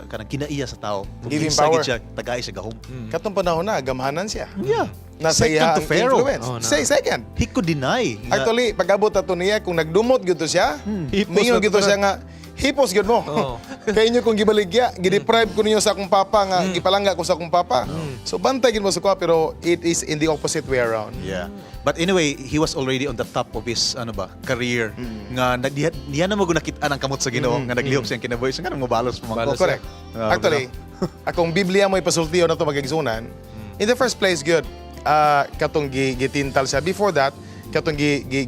H: kanang kinaiya sa tao,
E: Give him
H: kinsa
E: power.
H: gid siya tagay siya gahom.
E: Katong panahon na, gamhanan siya.
H: Yeah.
E: Nasa
H: Second
E: iya
H: to Pharaoh.
E: influence.
A: Oh, na.
E: Say second.
H: He could deny. nga-
E: Actually, pag-abot ato niya, kung nagdumot gito siya, mingon gito siya nga, hipos gid mo.
A: Oo.
E: Kaya inyo kung gibaligya, gideprive ko ninyo sa akong papa nga, gipalangga ko sa akong papa. So bantay gid mo sa kuha, pero it is in the opposite way around.
H: Yeah. But anyway, he was already on the top of his career. Nga diha na mo nakita ang kamot sa Ginoo nga naglihok siyang kinabuhi. So nga mobalos pa man.
E: Correct. Actually, akong Biblia mo ipasultiyo na to magigsunan. In the first place, good. Katong gitintal siya. Before that, katong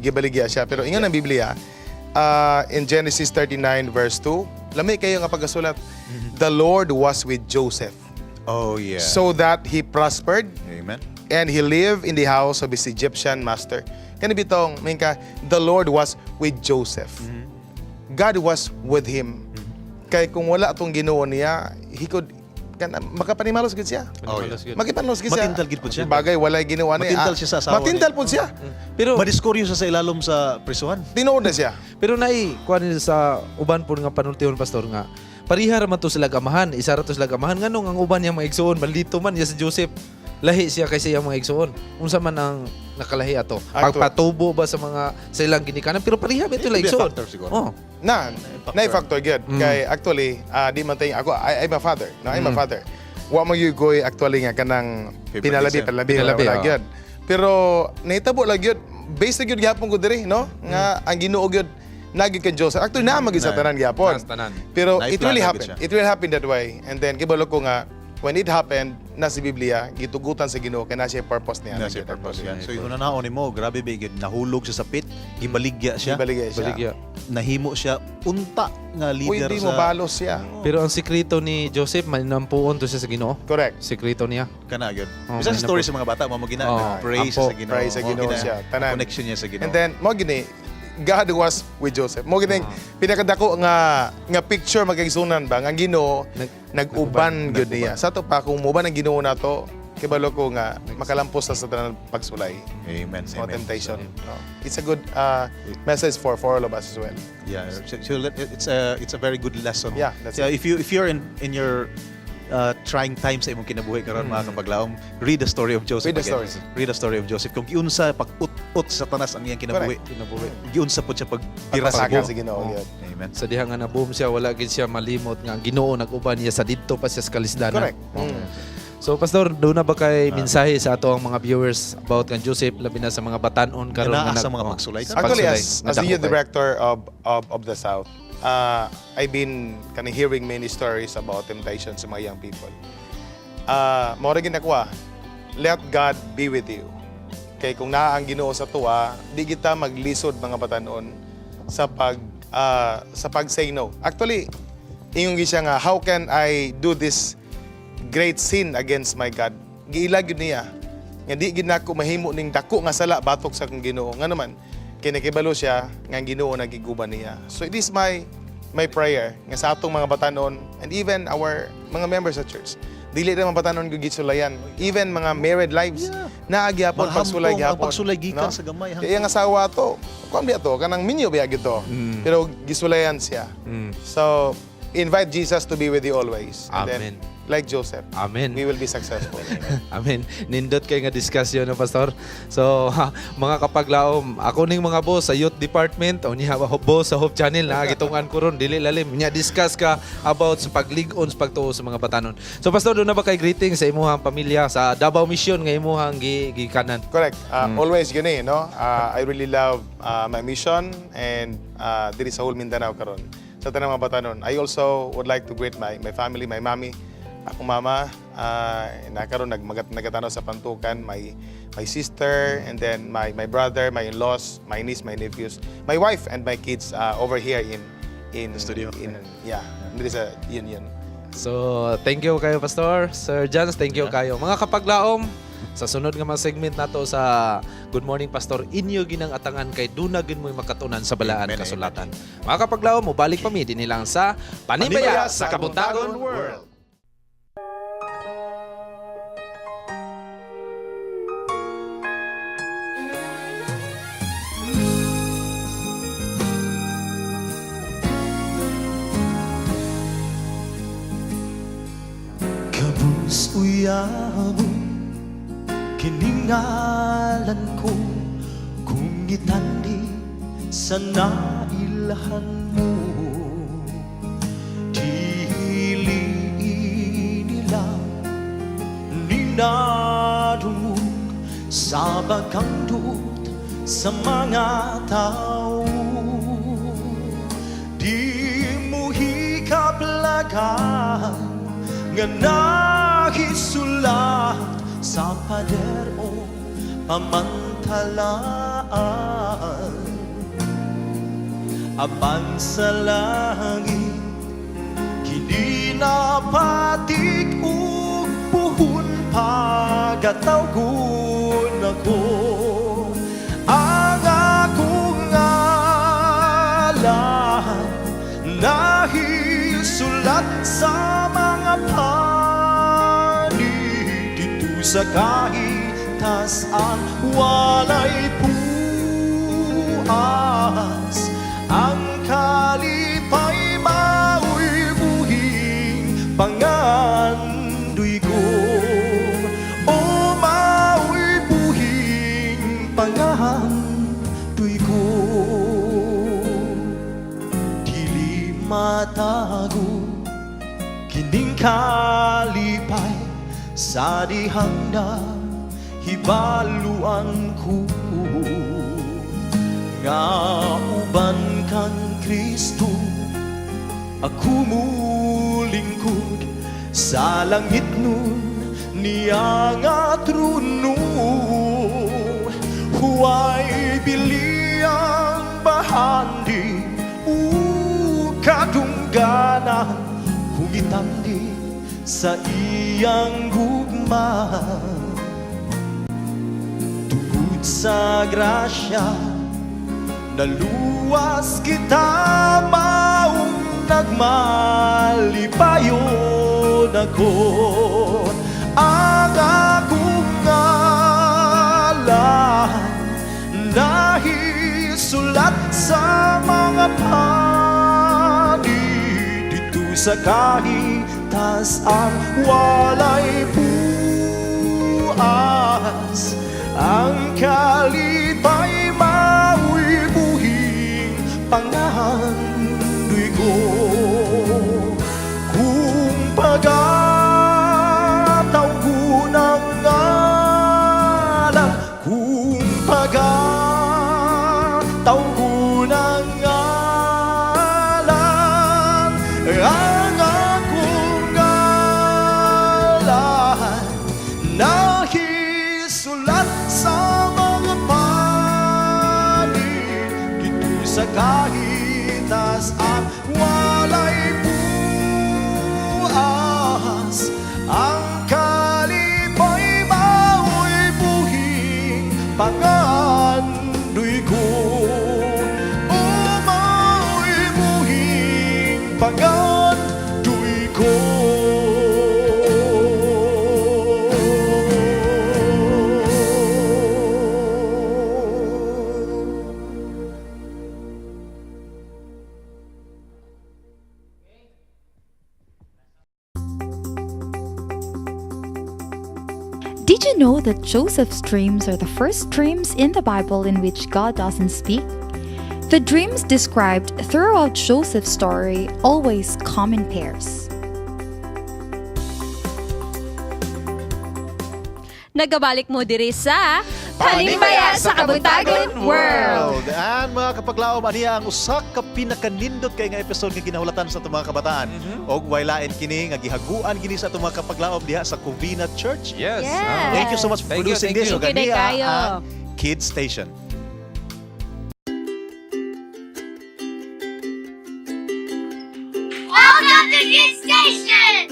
E: gibaligya siya. Pero ingon ang Biblia, in Genesis 39 verse 2, lami kayo nga pagkasulat, the Lord was with Joseph.
H: Oh yeah.
E: So that he prospered
H: Amen.
E: and he lived in the house of his Egyptian master. Kani bitong, minka, the Lord was with Joseph. God was with him. Kay kung wala atong Ginoo niya, he could makapanimalos gid siya.
H: Oh yeah.
E: Makipanimalos gid siya.
H: Matintal gid po siya.
E: Bagay walay ginawa niya.
H: Matintal siya sa asawa
E: Matintal
H: niya.
E: po siya.
A: Pero
H: Madiskoryo siya sa ilalom sa prisuhan.
E: tinuod na siya.
A: pero nai kuan sa uban po nga panultihon pastor nga parihar man to sila gamahan, isa ra to sila gamahan nganong ang uban niya mga igsoon maldito man niya si Joseph. Lahi siya kaysa iyang mga igsoon. Unsa man ang nakalahi ato? Pagpatubo ba sa mga sa ilang ginikanan pero parihar ito la igsoon. Oh.
E: Na factor good. Kay actually, di man tayo ako I'm a father. No, I'm a father. Wa mo yugoy actually nga kanang pinalabi wala gyud. Pero nahitabo lang gyud based gyud gyapon ko diri, no? Nga ang Ginoo gyud nagig kay Joseph. Actually na magid sa tanan gyapon. Pero it really happened. It really happened that way. And then gibalo ko nga when it happened na si Biblia gitugutan sa Ginoo kay na siya purpose niya.
H: Na siya purpose yan. So yung naon ni mo, grabe bigid, nahulog siya sa pit, ibaligya siya.
A: Baligya.
H: Nahimo siya unta nga leader
E: Hindi
H: sa
E: mo balos siya.
A: Pero ang sikreto ni Joseph manampuon to siya sa Ginoo.
E: Correct.
A: Sikreto niya.
H: kana gyud.
A: Oh,
H: Bisa
A: may
H: story
A: napo.
H: sa mga bata, mo gina
A: Oh,
H: pray
A: ampo.
H: sa Ginoo.
E: Pray sa Ginoo siya. Tanan.
H: Connection niya sa Ginoo.
E: And then mo gini God was with Joseph. Mo gini pinakadako nga picture magkaigsunan ba nga Ginoo nag-uban gyud niya. Sa to pa kung uban ang Ginoo nato kibalo ko nga makalampos sa tanan pagsulay.
H: Amen.
E: So temptation. It's a good message for all of us as well.
H: Yeah, so it's a very good lesson.
E: Yeah, that's
H: So
E: it.
H: if you're in your trying times sa imong kinabuhi karon mga kapaglaom, read the story of Joseph.
E: Read the
H: again.
E: story.
H: Read the story of Joseph. Kung giunsa pag-ut sa tanas ang iyang kinabuhi. Giunsa po siya pagtira sa
E: Pagpasakan
H: buho.
E: sa Ginoo gyud.
H: Amen.
A: Sa diha nga naboom siya wala gid siya malimot nga ang Ginoo nag-uban niya sa didto pa siya sa kalisdanan.
E: Correct.
A: So pastor, do na ba kay mensahe sa ato ang mga viewers about kan Joseph labi na sa mga batanon karon
H: Nga naa sa mga pagsulay.
E: Actually, as the youth director of the South, I've been kind of hearing many stories about temptation sa mga young people. Mao ra ginakwa, let God be with you. Kay kung naa ang Ginoo sa tuwa, di kita maglisod mga batanon sa pag say no. Actually, ingon siya nga, how can I do this great sin against my God? Giilag yun niya. Nga di gid nako mahimo ning dako nga sala batok sa akong Ginoo. Nga naman kinikibalo siya nga ang Ginoo nagiguban niya. So it is my prayer nga sa atong mga batanon and even our mga members sa church. Dili na mga batanon gyud sulayan. Even mga married lives naa gyapon pagsulay gyapon.
H: Ang pagsulay gikan sa gamay.
E: Kaya ang asawa to, kuan biya to kanang minyo biya gyud to. Pero gisulayan siya. So invite Jesus to be with you always. And then,
A: Amen.
E: like Joseph,
A: Amen.
E: we will be successful.
A: Amen. Nindot kay nga discussion no pastor. So mga kapaglaom, ako ning mga boss sa youth department o niya boss sa Hope Channel na gitungan ko ron dili lalim nya discuss ka about sa paglig-on sa pagtuo sa mga batanon. So pastor, do na ba kay greeting sa imuhang pamilya sa Davao Mission nga imuhang gikanan?
E: Correct. Always gani, no? I really love my mission and diri sa whole Mindanao karon. Sa tanang mga batanon. I also would like to greet my family, my mommy, akong mama, nakaroon nagatanaw sa Pantukan, my sister, and then my brother, my in-laws, my niece, my nephews, my wife, and my kids over here in
H: the studio.
E: Diri sa Union.
A: So, thank you kayo, Pastor. Sir Jans, thank you kayo. Mga kapaglaom, sa sunod nga mga segment nato sa Good Morning Pastor, inyo ginang atangan kay dunagin mo'y makatunan sa balaan kasulatan. Mga kapaglaom, mubalik pa mi din nilang sa Panimbaya sa Kabuntagon World.
N: Kabus uyamo kiningalan ko kung itandi sa nailahan mo. Dili nila ninadungog sa bagangdot sa mga tao. Di mo hikaplagan nga nakisulat sa pader o pamantalaan. Apan sa langit kini napatik ug puhon pagatawgon ako. Ang akong ngalan nahisulat sa mga sa kahitasan, walay puas. Ang kalipay mao'y buhing pangandoy ko. O mao'y buhing pangandoy ko. Dili matago kining kalipay sa dihang na hibaluan ko. Nga uban kang Kristo ako mulingkod sa langit nun niya nga trono. Huway biliyang bahandi kadungganan kung itandi sa iyang gugma. Tungkod sa grasya naluwas kita maong nagmalipayon ako. Ang akong ngalan nahisulat sa mga pani dito sa kahitasan, walay puas. Ang kalipay mao'y buhing pangandoy ko. Kung pagataw ko ng ngalan, kung pagataw ko ng ngalan, ang akong ngalan nahisulat sa mga panig dito sa kahitasan, walay puas. Ang kalipay mao'y buhing pangandoy ko. O mao'y buhing pangandoy ko.
R: Did you know that Joseph's dreams are the first dreams in the Bible in which God doesn't speak? The dreams described throughout Joseph's story always come in pairs.
C: Nagabalik mo diri sa
B: Panimbaya sa Kabuntagon World.
H: And mga kapaglaom, aniya ang usak ka pinakanindot kay nga episode nga ginahulatan sa itong mga kabataan. Og waylain kini nga gihaguan gini sa itong mga kapaglaom diha sa Covina Church.
A: Yes.
H: Thank you so much for
A: Thank you,
H: producing
A: thank
H: this.
A: you.
H: Og aniya
C: kayo.
H: ang Kids Station.
S: Welcome to Kids Station!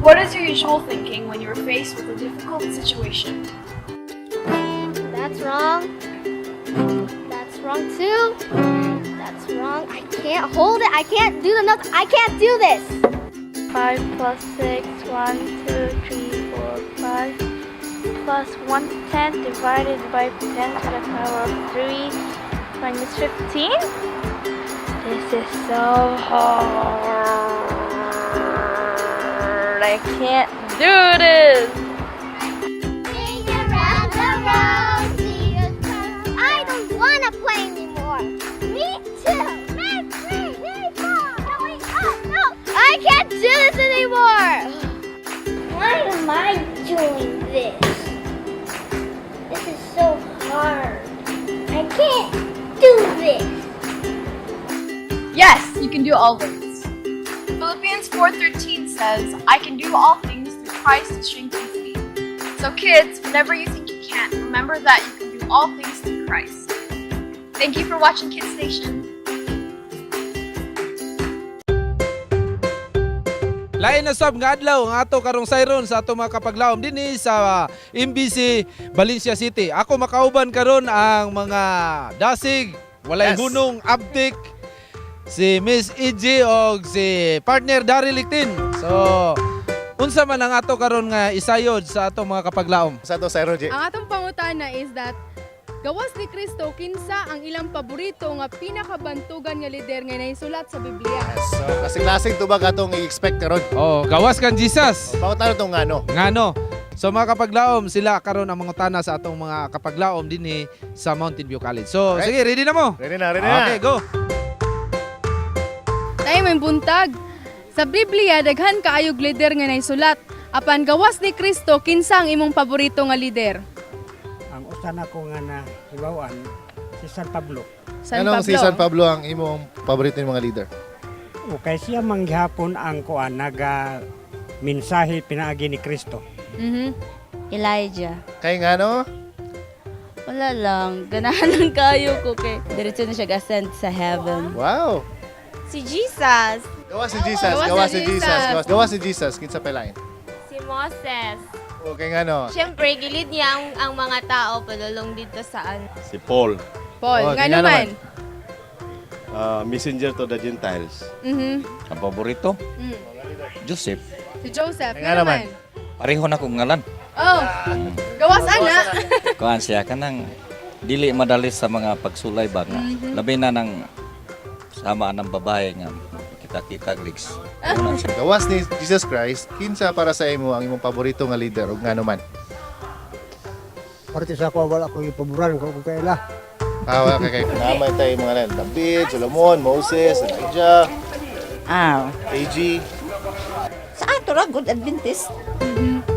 S: What is your usual thinking when you're faced with a difficult situation?
T: That's wrong. That's wrong too. That's wrong. I can't hold it. I can't do the notes. I can't do this. 5 plus 6, 1, 2, 3, 4, 5, plus 1/10 divided by 10 to the power of 3 minus 15. This is so hard. I can't do this. I don't want to play anymore. Me too. No, I can't do this anymore. Why am I doing this? This is so hard. I can't do this.
S: Yes, you can do all things. Philippians 4:13 says, I can do all things through Christ who strengthens me. So kids, whenever you think you can't, remember that you can do all things through Christ. Thank you for watching Kids Station.
A: Lain na sab nga adlaw nga ato karong sayron sa ato mga kapaglawom dinhi sa MBC Valencia City. Ako makauban karon ang mga dasig, walay hunong abtik, si Miss EG og si partner Daryl Lictin. So, unsa man ang ato karon nga isayod sa ato mga kapaglawom?
E: Sa ato sayron, J.
U: Ang atong pangutana is that gawas ni Kristo kinsa ang ilang paborito nga pinakabantugan nga lider nga naisulat sa Biblia.
E: So, kasing-lasing tubag atong i-expect karon.
A: Oh, gawas kan Jesus.
E: Pangutana tong ngano.
A: Ngano. So mga kapaglawom, sila karon ang mangutana sa atong mga kapaglawom dinhi sa Mountain View College. So,
E: Right.
A: sige, ready na mo?
E: Ready na, ready na.
A: Okay, go.
U: Tayo may buntag. Sa Biblia daghan kaayog lider nga naisulat. Apan gawas ni Kristo kinsa ang imong paborito nga lider?
V: Ang usa na ko nga na hibawan si San Pablo.
E: Anong si San Pablo ang imong paborito ng mga leader?
V: O kay siya manghapon ang kuan naga mensahe pinaagi ni Kristo.
O: Elijah.
E: Kay ngano?
O: Wala lang. Ganahan lang kayo ko kay diretso na siya ga-ascend sa heaven.
E: Wow.
O: Si Jesus.
E: Gawas si Jesus, gawas si Jesus, gawas si Jesus, kinsa pa lain?
W: Si Moses.
E: Okay ngano?
W: Siyempre, gilid niya ang mga tao palulong dito sa ano.
X: Si Paul.
U: Paul, nga naman.
X: Messenger to the Gentiles.
Y: Ang paborito? Joseph.
U: Si Joseph,
E: nga naman.
Y: Pareho na kong ngalan.
U: Oh, gawas ana.
Y: Kuan siya kanang dili madali sa mga pagsulay ba nga. Labi na ng sama ng babae nga kita gigs.
E: Gawas ni Jesus Christ, kinsa para sa imo ang imong paborito nga leader ug ngano man?
V: Parte sa ako wala ko ipaboran ko kaila.
E: Wala kay namay tay mga lan, David, Solomon, Moses, Elijah, AG.
O: Sa ato ra good Adventist.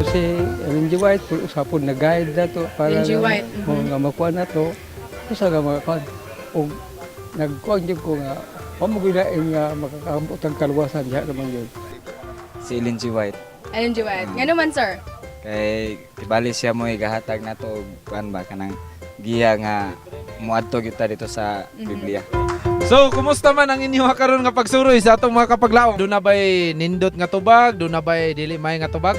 Z: Si Lindsay White po usapon na guide na to para
U: Lindsay White.
Z: nga makuha na to. Kasi nga makakuha. O nagkuha din ko nga pamuginain nga makakabot ang kaluwasan diha naman yun.
Y: Si Lindsay White.
U: Lindsay White. Nga naman, sir.
Y: Kay tibali siya mo igahatag na to kuan ba kanang giya nga muadto kita dito sa Biblia.
A: So, kumusta man ang inyo karon nga pagsuroy sa atong mga kapaglawom? Doon na ba'y nindot nga tubag? Doon na ba'y dili may nga tubag?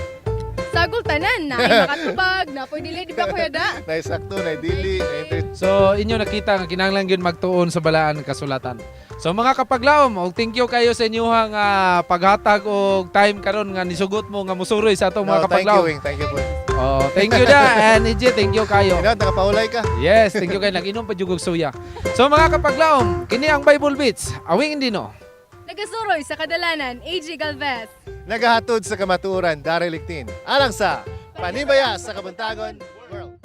U: Sagol tanan na ay makatubag na pwede dili di ba kuya da?
E: Naisakto, naidili,
A: So, inyo nakita nga kinahanglan gyud magtuon sa balaan kasulatan. So mga kapaglawom, og thank you kayo sa inyo nga paghatag og time karon nga nisugot mo nga musuroy sa atong mga kapaglawom.
E: Thank you po.
A: Oh, thank you da. And EJ, thank you kayo.
E: Ina, nakapaulay ka.
A: Yes, thank you kayo. Nag-inom pa jugog suya. So mga kapaglawom, kini ang Bible Beats. Awing Indino.
U: Nagasuroy sa kadalanan, AJ Galvez.
E: Nagahatod sa kamatuoran, Daryl Lictin. Alang sa Panimbaya sa Kabuntagon World.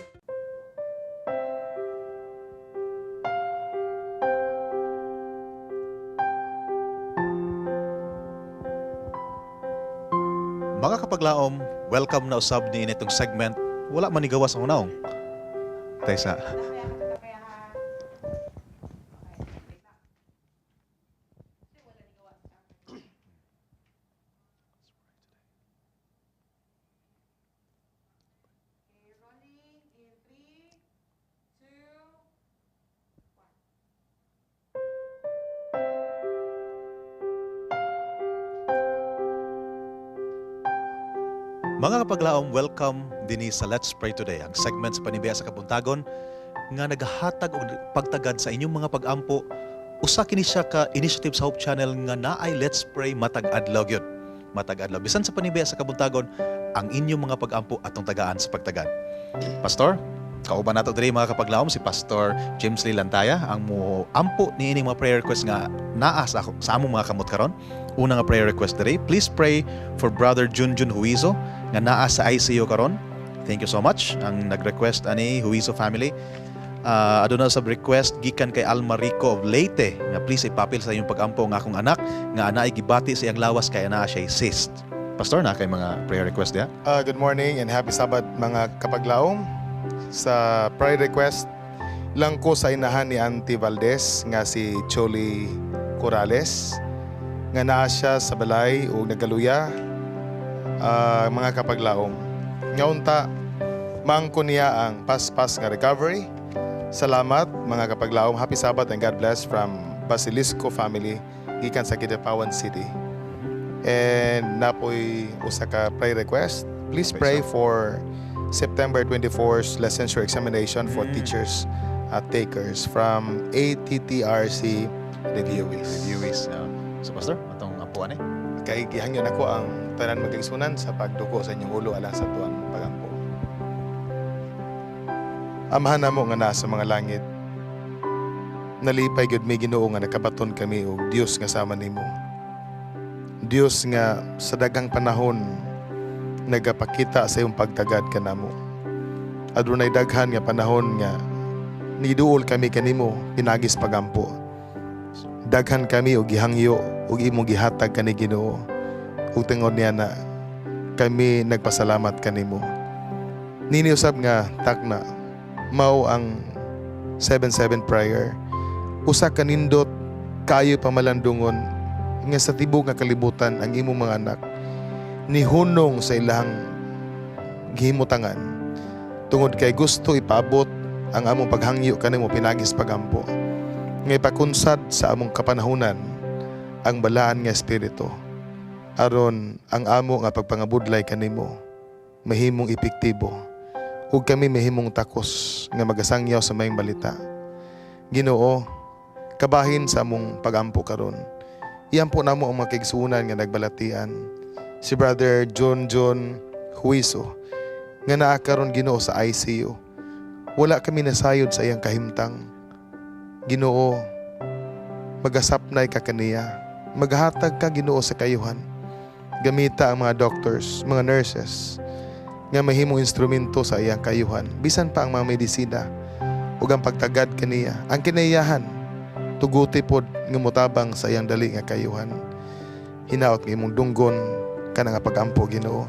H: Mga kapaglaom, welcome na usab ni initong segment. Wala man ni gawas ang unaong. Taysa. Mga kapaglaom, welcome din sa Let's Pray Today, ang segment sa Panimbaya sa Kabuntagon nga nagahatag og pagtagad sa inyong mga pag-ampo. Usa kini siya ka initiative sa Hope Channel nga naay Let's Pray matag adlaw gyud. Matag adlaw bisan sa Panimbaya sa Kabuntagon ang inyong mga pag-ampo atong tagaan sa pagtagad. Pastor, kauban nato diri mga kapaglaom si Pastor James Lee Lantaya ang mo ampo ni ining mga prayer request nga naa sa among mga kamot karon. Una nga prayer request diri, please pray for Brother Junjun Huizo nga naa sa ICU karon. Thank you so much ang nag-request ani Huizo family. Aduna sa request gikan kay Alma Rico of Leyte nga please ipapil sa inyong pag-ampo nga akong anak nga anaay gibati sa iyang lawas kay anaa siya cyst. Pastor, na kay mga prayer request dia.
E: Good morning and happy Sabbath mga kapaglaom. Sa prayer request lang ko sa inahan ni Auntie Valdez nga si Choli Corrales nga naa siya sa balay o nagaluya. Mga kapaglaom nga unta mangko niya ang paspas nga recovery. Salamat mga kapaglaom. Happy Sabbath and God bless from Basilisco family gikan sa Kidapawan City. And napoy usa ka prayer request. Please pray for September 24th licensure examination for teachers at takers from ATTRC Reviewees.
H: So Pastor, atong ampuan
E: kay gihangyon ako ang tanan magigsunan sa pagduko sa inyong ulo alang sa tuwang pagampo. Amahan namo nga nasa mga langit, nalipay gyud mi Ginoo nga nakabaton kami og Dios nga sama nimo. Dios nga sa daghang panahon nagapakita sa iyong pagtagad kanamo. Adunay daghan nga panahon nga niduol kami kanimo pinagis pagampo. Daghan kami og gihangyo ug imong gihatag kani Ginoo. Ug tungod niya na kami nagpasalamat kanimo. Nini usab nga Takna mao ang 7-7 prayer. Usa ka nindot kayo pamalandungon nga sa tibok nga kalibutan ang imong mga anak nihunong sa ilang gihimutangan tungod kay gusto ipaabot ang among paghangyo kanimo pinagis pagampo nga ipakunsad sa among kapanahunan ang balaan nga espiritu aron ang amo nga pagpangabudlay kanimo mahimong epektibo ug kami mahimong takos nga magasangyaw sa mayong balita. Ginoo, kabahin sa among pagampo karon. Iyan po namo ang mga kaigsuunan nga nagbalatian. Si Brother John Huizo nga naa karon Ginoo sa ICU. Wala kami nasayod sa iyang kahimtang. Ginoo, magasapnay ka kaniya. Maghatag ka Ginoo sa kayuhan. Gamita ang mga doctors, mga nurses nga mahimong instrumento sa iyang kayuhan. Bisan pa ang mga medisina ug ang pagtagad kaniya. Ang kinayahan tuguti pod nga motabang sa iyang dali nga kayuhan. Hinaot nga imong dunggon kana nga pagampo Ginoo.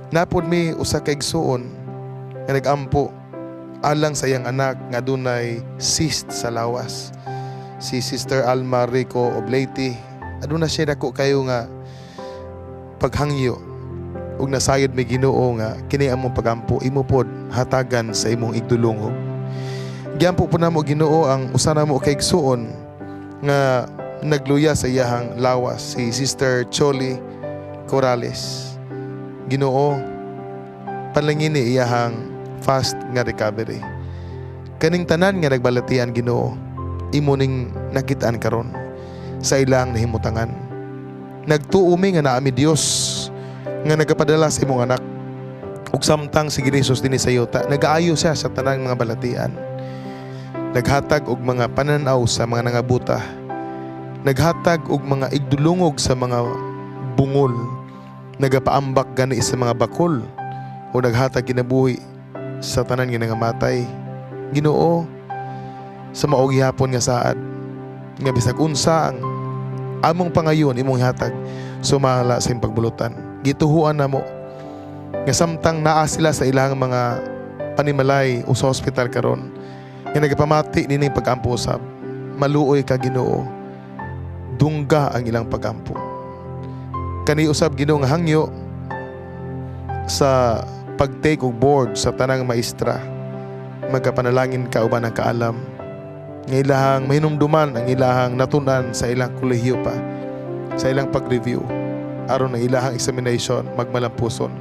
E: Napod mi usa ka igsuon nga nagampo alang sa iyang anak nga dunay cyst sa lawas. Si Sister Alma Rico Oblate, aduna siya dako kayo nga paghangyo ug nasayod mi Ginoo nga kini among pagampo imo pod hatagan sa imong igdulungog. Giampo po namo Ginoo ang usa namo kay igsuon nga nagluya sa iyahang lawas, si Sister Choli Corrales. Ginoo, panalangin ni iyahang fast nga recovery. Kaning tanan nga nagbalatian Ginoo, imo ning nakitaan karon sa ilang nahimutangan. Nagtuumi nga naami Dios nga nagapadala sa imong anak. Ug samtang si Jesus dinhi sa yuta, nagaayo siya sa tanang mga balatian. Naghatag og mga pananaw sa mga nangabuta. Naghatag og mga igdulungog sa mga bungol. Nagapaambak gani sa mga bakol o naghatag kinabuhi sa tanan nga nangamatay. Ginoo, sa maog gihapon nga saad nga bisag unsa ang among pangayon imong hatag sumala sa imong pagbulutan. Gituhuan namo nga samtang naa sila sa ilang mga panimalay o sa hospital karon nga nagapamati nining pagampo usab. Maluoy ka Ginoo, dungga ang ilang pagampo. Kani usab Ginoo nga hangyo sa pag-take og board sa tanang maestra. Magkapanalangin ka uban ang kaalam nga ilahang mahinumduman ang ilahang natunan sa ilang kolehiyo pa sa ilang pag-review aron ang ilahang examination magmalampuson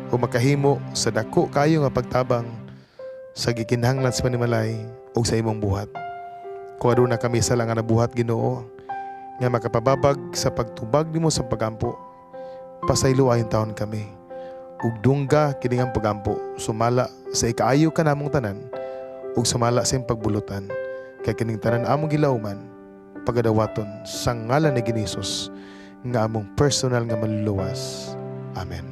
E: o makahimo sa dako kayo nga pagtabang sa gikinahanglan sa panimalay o sa imong buhat. Kung aduna kami sa lang nga nabuhat Ginoo nga makapababag sa pagtubag nimo sa pagampo, pasaylo ayon taon kami. Ug dungga kini nga pagampo sumala sa ikaayo ka namong tanan ug sumala sa imong pagbulutan kay kining tanan among gilawman pagadawaton sa ngalan ni Hesus nga among personal nga maluluwas. Amen.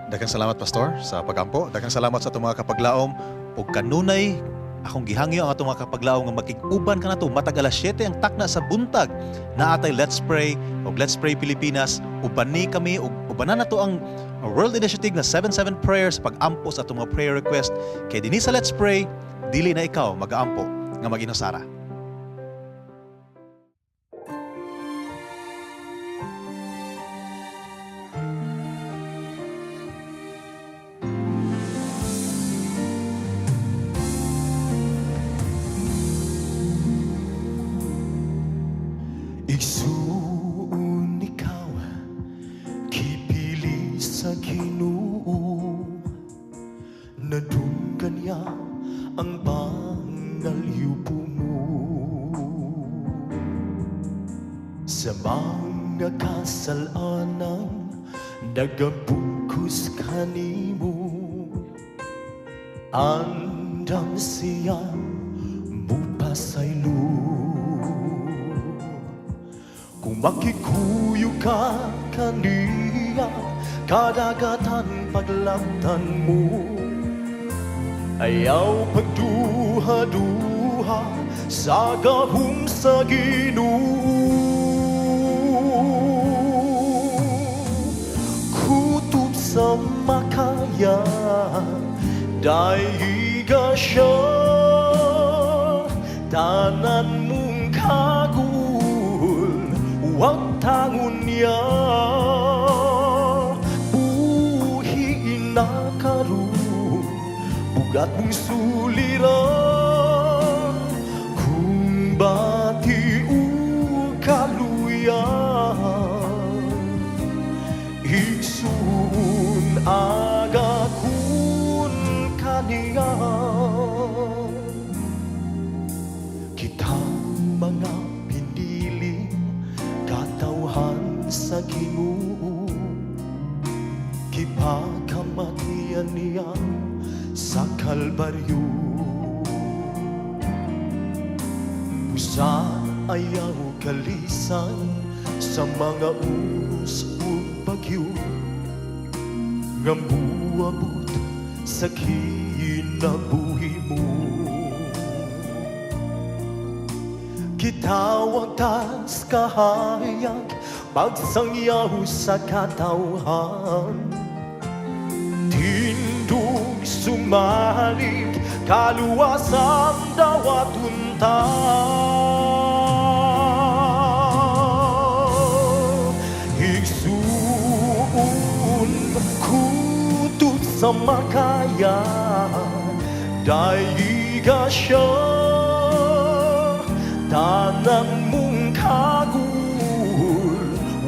H: Daghang salamat Pastor sa pagampo. Daghang salamat sa atong mga kapaglaom ug kanunay akong gihangyo ang atong mga kapaglaom nga makig-uban ka nato matag alas 7 ang takna sa buntag na atay Let's Pray ug Let's Pray Pilipinas. Ubani kami ug ubanan nato ang World Initiative na 77 prayers pag-ampo sa atong mga prayer request. Kay dinhi sa Let's Pray, dili na ikaw mag-aampo nga mag-inusara.
N: Igsuon ikaw, kipili sa Ginoo, nadunggan niya ang pangalyupo mo. Sa mga kasalanan, nagabugos kanimo, andam siya mupasaylo. Kung makikuyo ka kaniya, kadagatan paglaktan mo, ayaw pagduha-duha sa gahom sa Ginoo. Kutob sa makaya, daiga siya, tanan mong kagul, huwag tangon niya. Buhiin na karoon, bugat mong suliran, kung bati o kaluyan, igsoon aga kun kaniya. Kita mga sa Ginoo, kipakamatian niya sa Kalbaryo. Busa ayaw kalisan sa mga unos ug bagyo, nga muabot sa kinabuhi mo. Kitawag tas kahayag, pagsangyaw sa katawhan, tindog sumalik, kaluwasan dawat unta. Igsuon kutot sa makaya, daiga siya, tanan mong kagul,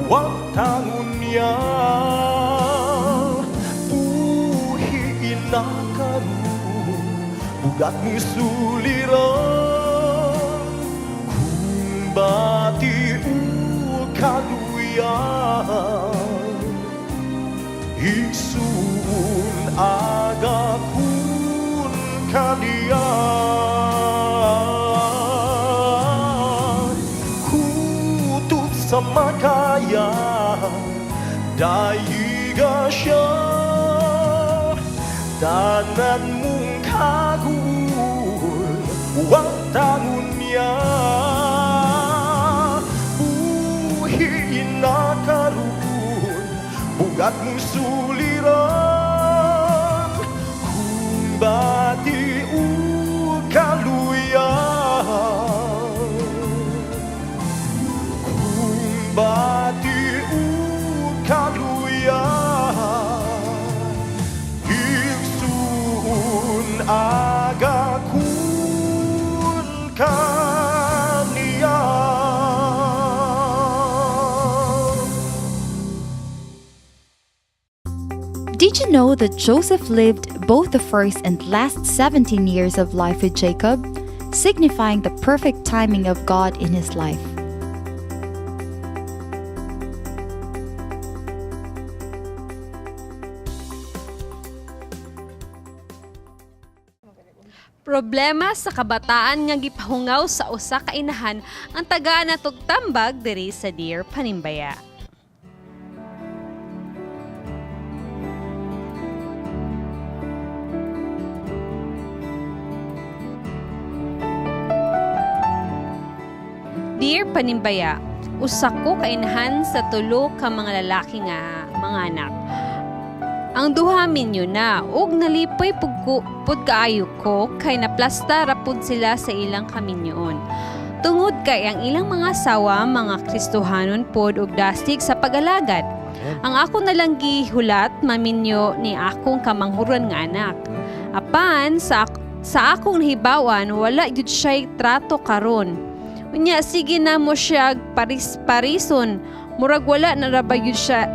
N: huwag tangon niya. Buhiin na karoon, bugat mong suliran, kung bati o kaluyan, igsoon aga kun kaniya. Sa makaya, daiga siya, tanan mong kagul, huwag tangon niya. Buhiin na karoon, bugat mong suliran, kung bati o kaluyan, bati o kaluyan, igsoon aga kun kaniya.
R: Did Did you know that Joseph lived both the first and last 17 years of life with Jacob, signifying the perfect timing of God in his life?
C: Problema sa kabataan nga gipahungaw sa usa ka inahan ang tagaan natog tambag diri sa Dear Panimbaya. Dear Panimbaya, usa ko ka inahan sa tulo ka mga lalaki nga mga anak. Ang duha minyo na ug nalipoy pud kaayo ko kay naplasta ra pud sila sa ilang kaminyoon. Tungod kay ang ilang mga asawa mga Kristohanon pod ug dasig sa pag-alagad. Ang ako nalang gihulat maminyo ni akong kamanghuron nga anak. Apan sa akong nahibawan wala gyud siya trato karon. Unya sige na mo siya parison murag wala na ra ba gyud siya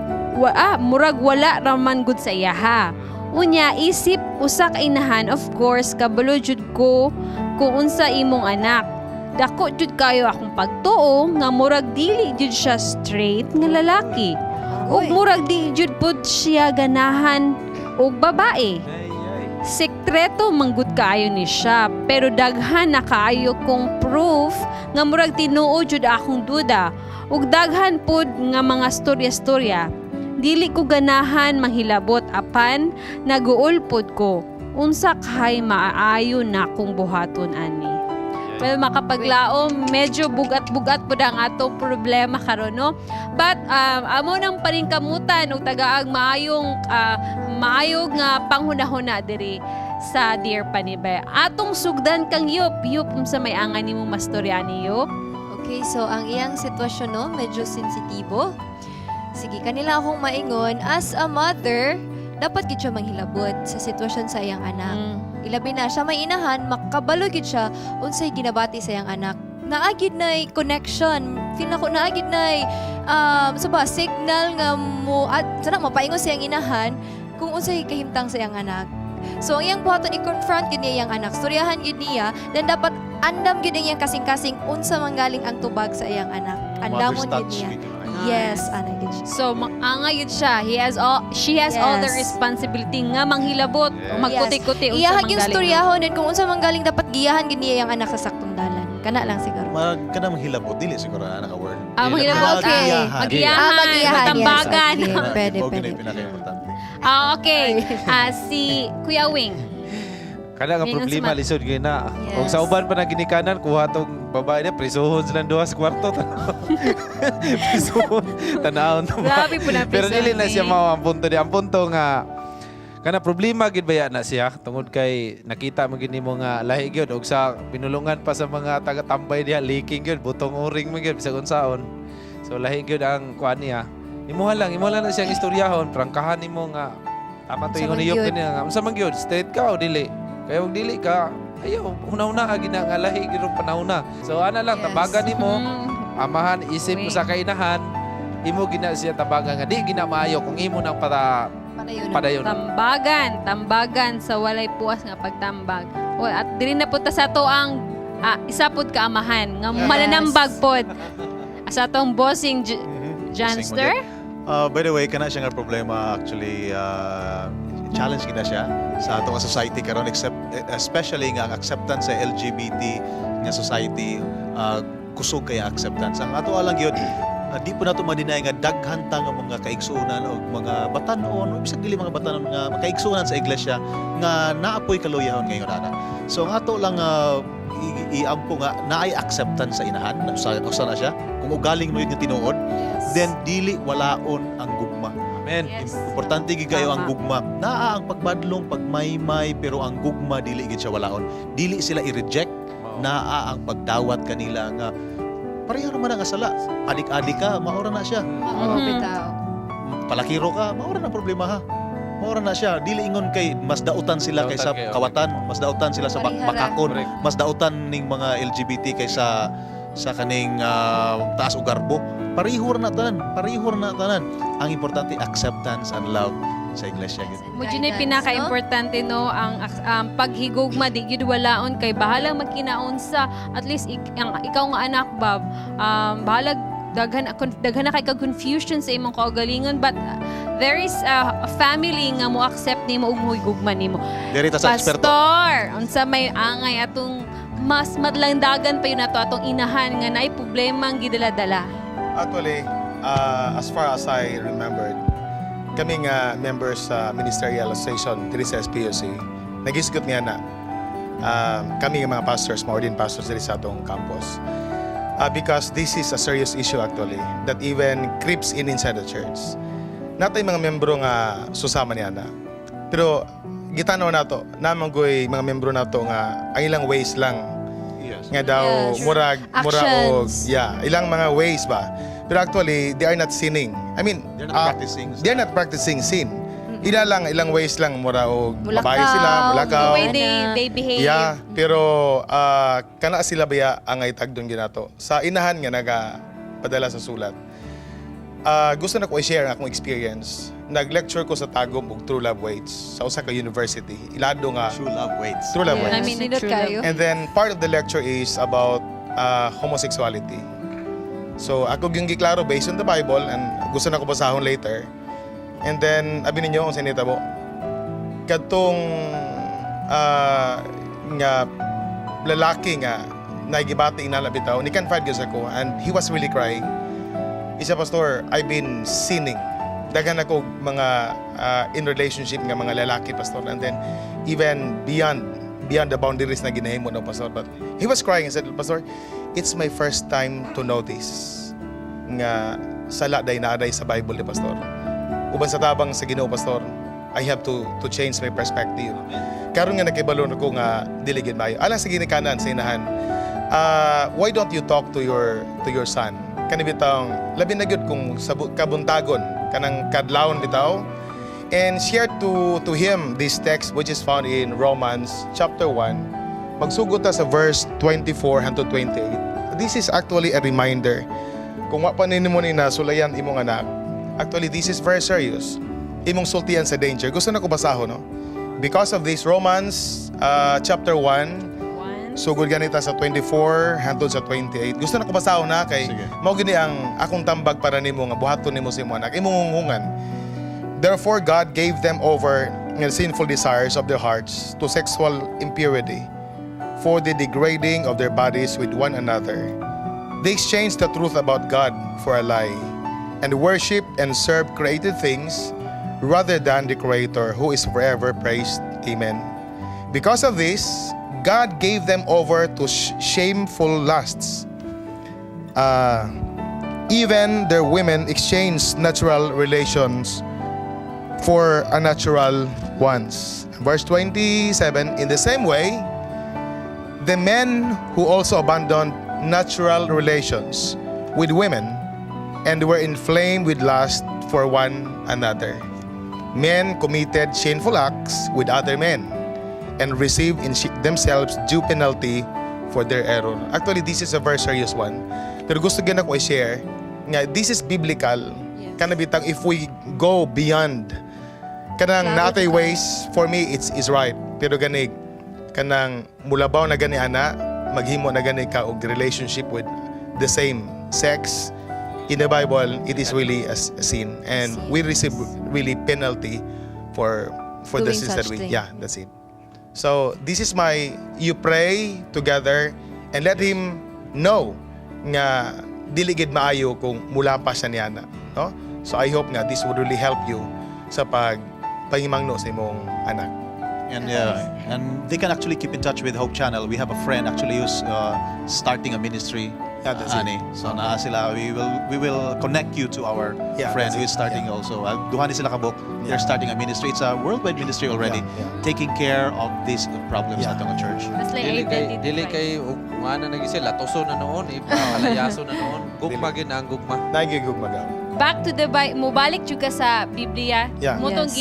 C: murag wala raman gud sa iya ha. Unya isip usa ka inahan, of course kabalo jud ko kung unsa imong anak. Dako jud kayo akong pagtuo nga murag dili jud siya straight nga lalaki. Ug murag di jud pud siya ganahan og babae. Sekreto manggud kaayo ni siya, pero daghan na kaayo kong proof nga murag tinuod jud akong duda. Ug daghan pud nga mga storya-storya. Dili ko ganahan manghilabot apan naguulpod ko. Unsa kay maayo na kong buhaton ani. Well, makapaglaom, medyo bugat-bugat po ang atong problema karon no. But amo nang paningkamutan ug tagaag maayong nga panghunahuna diri sa Dear Panimbaya. Atong sugdan kang Yup sa may angan nimo mastorya ni Yup.
B: Okay, so ang iyang sitwasyon no, medyo sensitibo. Sige, kanila akong maingon, as a mother, dapat gid siya manghilabot sa sitwasyon sa iyang anak. Ilabi na siya may inahan, makabalo gid siya unsay ginabati sa iyang anak. Naagid nay connection, feel nako naagid nay signal nga mo at sana mapaingon sa iyang inahan kung unsay kahimtang sa iyang anak. So ang iyang buhaton i-confront gid niya iyang anak, storyahan gid niya, then dapat andam gid iyang kasing-kasing unsa manggaling ang tubag sa iyang anak. Andamon gid niya. Yes, ana gid siya.
C: So anga gid siya. She has all the responsibility nga manghilabot o magkuti-kuti unsa
B: Iyahag yung
C: manggaling.
B: storyahon din kung unsa manggaling dapat giyahan gid niya iyang anak sa saktong dalan. Kana lang siguro.
H: Kana manghilabot dili siguro na naka-word.
C: Manghilabot. Magiyahan. Matambagan.
B: Pwede.
C: Okay. Si Kuya Wing.
A: Kada nga problema lisod gyud na. Ug sa uban pa na ginikanan kuha tong babae niya prisuhon silang duha sa kwarto. Prisuhon tanawon.
C: Grabe po na
A: Pero dili na siya mao ang punto di. Ang punto nga kana problema gid baya na siya tungod kay nakita mo gid nimo nga lahi gyud og sa pinulungan pa sa mga taga-tambay diha leaking gyud butong uring man gyud bisag unsaon. So lahi gyud ang kuan niya. Imuha lang na siyang istoryahon, prangkahan nimo nga tama to ingon niyo kanya nga unsa man gyud straight ka o dili. Kaya wag dili ka, ayaw, una-una agina nga lahi girong panahuna. So ana lang, tabagan nimo, amahan, isip mo sa kainahan, imo gina siya tabagan nga, di gina maayo kung imo nang padayon.
C: Tambagan sa walay puwas nga pagtambag. At diri na punta sa to ang isa pud ka amahan, nga malanambag pod. Sa tong bossing Janster.
H: By the way, kana siya nga problema actually challenge gina siya sa atong society karon especially nga ang acceptance sa LGBT nga society kusog kaya acceptance ang ato alang gyud di po nato madinay nga daghan ta nga mga kaigsuonan o mga batanon o bisag dili mga batanon nga kaigsuonan sa iglesia nga naapoy kaluyahon ngayon ana. So ang ato lang iampo nga naay acceptance sa inahan usa na siya kung ugaling mo yun nga tinuod then dili walaon ang gugma. Amen. Importante gid kayo ang gugma. Naa ang pagbadlong, pagmaymay, pero ang gugma dili gid siya walaon. Dili sila i-reject. Naa ang pagdawat kanila nga pareha naman ang asala. Adik-adik ka, maura na siya. Palakiro ka, maura na problema ha. Maura na siya. Dili ingon kay mas dautan sila kaysa kawatan, mas dautan sila sa bakakon, mas dautan ning mga LGBT kaysa sa kaning taas o garbo. Parihor na tanan. Ang importante acceptance and love sa iglesia.
C: Mo dyan ay pinaka-importante no ang paghigugma di gid walaon kay bahala magkinaon sa at least ikaw nga anak bab bahala daghan na kay ka confusion sa imong kaugalingon but there is a family nga mo accept nimo ug mohigugma nimo.
H: Diri ta sa eksperto.
C: Pastor, unsa may angay atong mas madlandagan pa yun nato atong inahan nga naay problema ang gidala-dala.
E: Actually, as far as I remembered, kami nga members sa Ministerial Association diri sa SPUC, nagisgot nga na kami nga mga pastors, mga ordained pastors diri sa atong campus. Because this is a serious issue actually that even creeps in inside the church. Natay mga membro nga susama niya na. Pero gitanaw nato, namanggoy mga membro nato nga ang ilang ways lang. Yes. Nga daw murag og ilang mga ways ba. Pero actually they are not sinning. I mean, they're not practicing sin. Ilang ways lang mura og babae sila, mulakaw.
C: The way they behave.
E: Yeah, pero kana sila baya ang itagdon ginato. Sa inahan nga nagapadala sa sulat. Gusto na ko i-share akong experience. Nag-lecture ko sa Tagum og True Love Waits sa usa ka university. Ilado nga
H: True Love Waits.
E: True Love Waits.
B: I mean, nindot kayo.
E: And then part of the lecture is about homosexuality. So ako yung giklaro based on the Bible and gusto na ko basahon later. And then abi ninyo kung sinita mo. Kadtong nga lalaki nga nagibati inalabitaw ni confide gyud ako and he was really crying. Isa pastor, I've been sinning. Daghan ako mga in relationship nga mga lalaki pastor and then even beyond the boundaries na ginahimo no pastor, but he was crying and said, Pastor, it's my first time to know this nga sala day naaday sa Bible ni pastor. Uban sa tabang sa Ginoo pastor, I have to change my perspective. Karon nga nagkibalo ko nga dili gid maayo. Alang sa ginikanan sa inahan. Why don't you talk to your son? Kani bitawng labi na gyud kung sa Kabuntagon kanang kadlawon bitaw and share to him this text which is found in Romans chapter 1. Magsugod ta sa verse 24 hangtod 28. This is actually a reminder. Kung wa pa nimo ni nasulayan imong anak, actually this is very serious. Imong sultian sa danger. Gusto na ko basahon no? Because of this Romans chapter 1 sugod ganita sa 24 hangtod sa 28. Gusto na ko basahon na kay mao gini ang akong tambag para nimo nga buhaton nimo sa imong anak. Imong hunghungan. Therefore God gave them over in the sinful desires of their hearts to sexual impurity for the degrading of their bodies with one another. They exchanged the truth about God for a lie and worship and serve created things rather than the Creator who is forever praised. Amen. Because of this, God gave them over to shameful lusts. Even their women exchanged natural relations for unnatural ones. Verse 27, in the same way, the men who also abandoned natural relations with women and were inflamed with lust for one another. Men committed shameful acts with other men and received in themselves due penalty for their error. Actually, this is a very serious one. Pero gusto gana ko i-share nga this is biblical. Kana bitang if we go beyond kanang natay ways, for me it's is right. Pero ganig kanang mulabaw na gani ana, maghimo na gani ka og relationship with the same sex. In the Bible, it is really a sin, and we receive really penalty for the sins that we. Yeah, that's it. So this is you pray together and let him know nga dili gid maayo kung mula pa siya niya na, no? So I hope nga this would really help you sa pagpahimangno sa imong anak.
H: And they can actually keep in touch with Hope Channel. We have a friend actually who's starting a ministry.
E: Yeah, that's
H: it. So naa sila, we will connect you to our friend who is starting also. Duha ni sila kabuk. They're starting a ministry. It's a worldwide ministry already, taking care of these problems at the church.
A: Dili kay mana na gisi latoso na noon, ipalayaso na noon. Gugma gid ang gugma.
E: Nagigugma daw.
C: Back to the mubalik jud ka sa Biblia.
E: Yeah.
C: Mo tong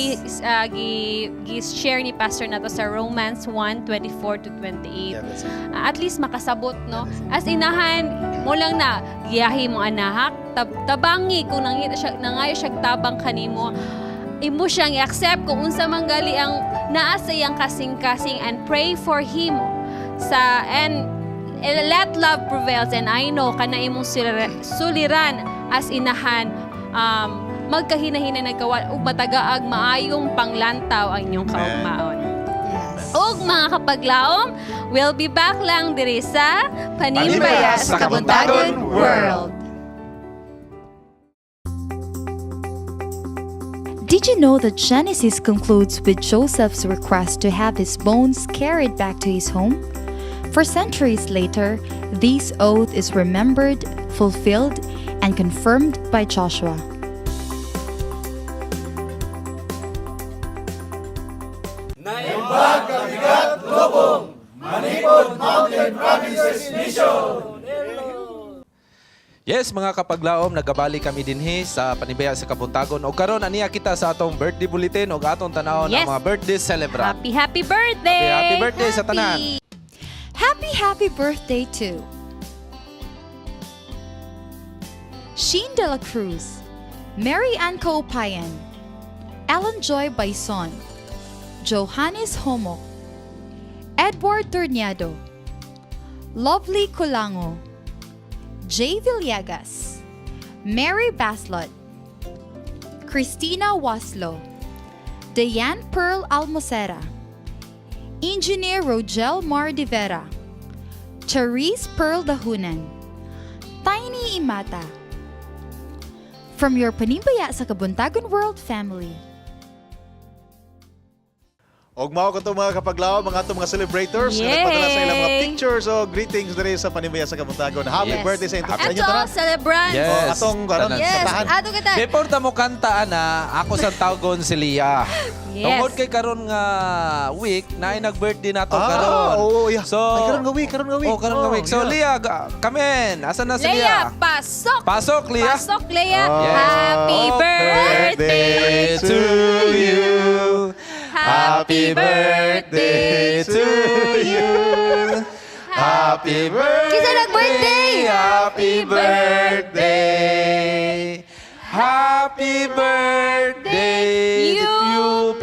C: gi-share ni pastor nato sa Romans 1:24 to 28. At least makasabot no. As inahan mo lang na giyahi mo anak, tabangi kung nangayo siya tabang kanimo. imo siyang i-accept kung unsa man gali ang naa sa iyang kasing-kasing and pray for him and let love prevails. And I know kana imong suliran as inahan magkahinahina nagkawa ug matagaag maayong panglantaw ang inyong kaugmaon. Og mga kapaglaom, we'll be back lang diri sa Panimbaya sa Kabuntagon World.
R: Did you know that Genesis concludes with Joseph's request to have his bones carried back to his home? For centuries later, this oath is remembered, fulfilled, and confirmed by Joshua.
N: Naimbag kabigat lubong, Manipod Mountain Provinces Mission.
A: Yes, mga kapaglaom, nagabali kami dinhi sa Panimbaya sa Kabuntagon. O karon aniya kita sa atong birthday bulletin o atong tanawon ang mga birthday celebrant.
C: Happy birthday!
A: Happy birthday sa tanan.
R: Happy birthday to Sheen de la Cruz, Mary Ann Kaupayan, Ellen Joy Baison, Johannes Homo, Edward Torniado, Lovely Colango, Jay Villegas, Mary Baslot, Christina Waslo, Diane Pearl Almocera, Engineer Rogel Mar de Vera, Therese Pearl Dahunan, Tiny Imata. From your Panimbaya sa Kabuntagon World family.
H: Og mao katong mga kapaglaw, mga atong mga celebrators na nagpadala sa ilang mga pictures o greetings diri sa Panimbaya sa Kabuntagon. Happy birthday sa inyo tanan.
C: Celebrant.
A: Yes.
H: Atong karon kantahan.
C: Atong kanta.
A: Before ta mo kanta na ako sa tawgon si Lia.
C: Yes.
A: Tungod kay karon nga week na nag-birthday nato karon.
H: Oo, yeah.
A: So
H: ay, karon nga week.
A: Oh, karon nga week. So Lia, come in. Asan na si
C: Leia,
A: Lia?
C: pasok.
A: Pasok, Lia.
C: Pasok, Leia.
A: Yes.
C: Happy birthday
A: to you. Happy birthday to you. Happy birthday.
B: Kisa nag-birthday.
A: Happy birthday. Happy birthday, UP.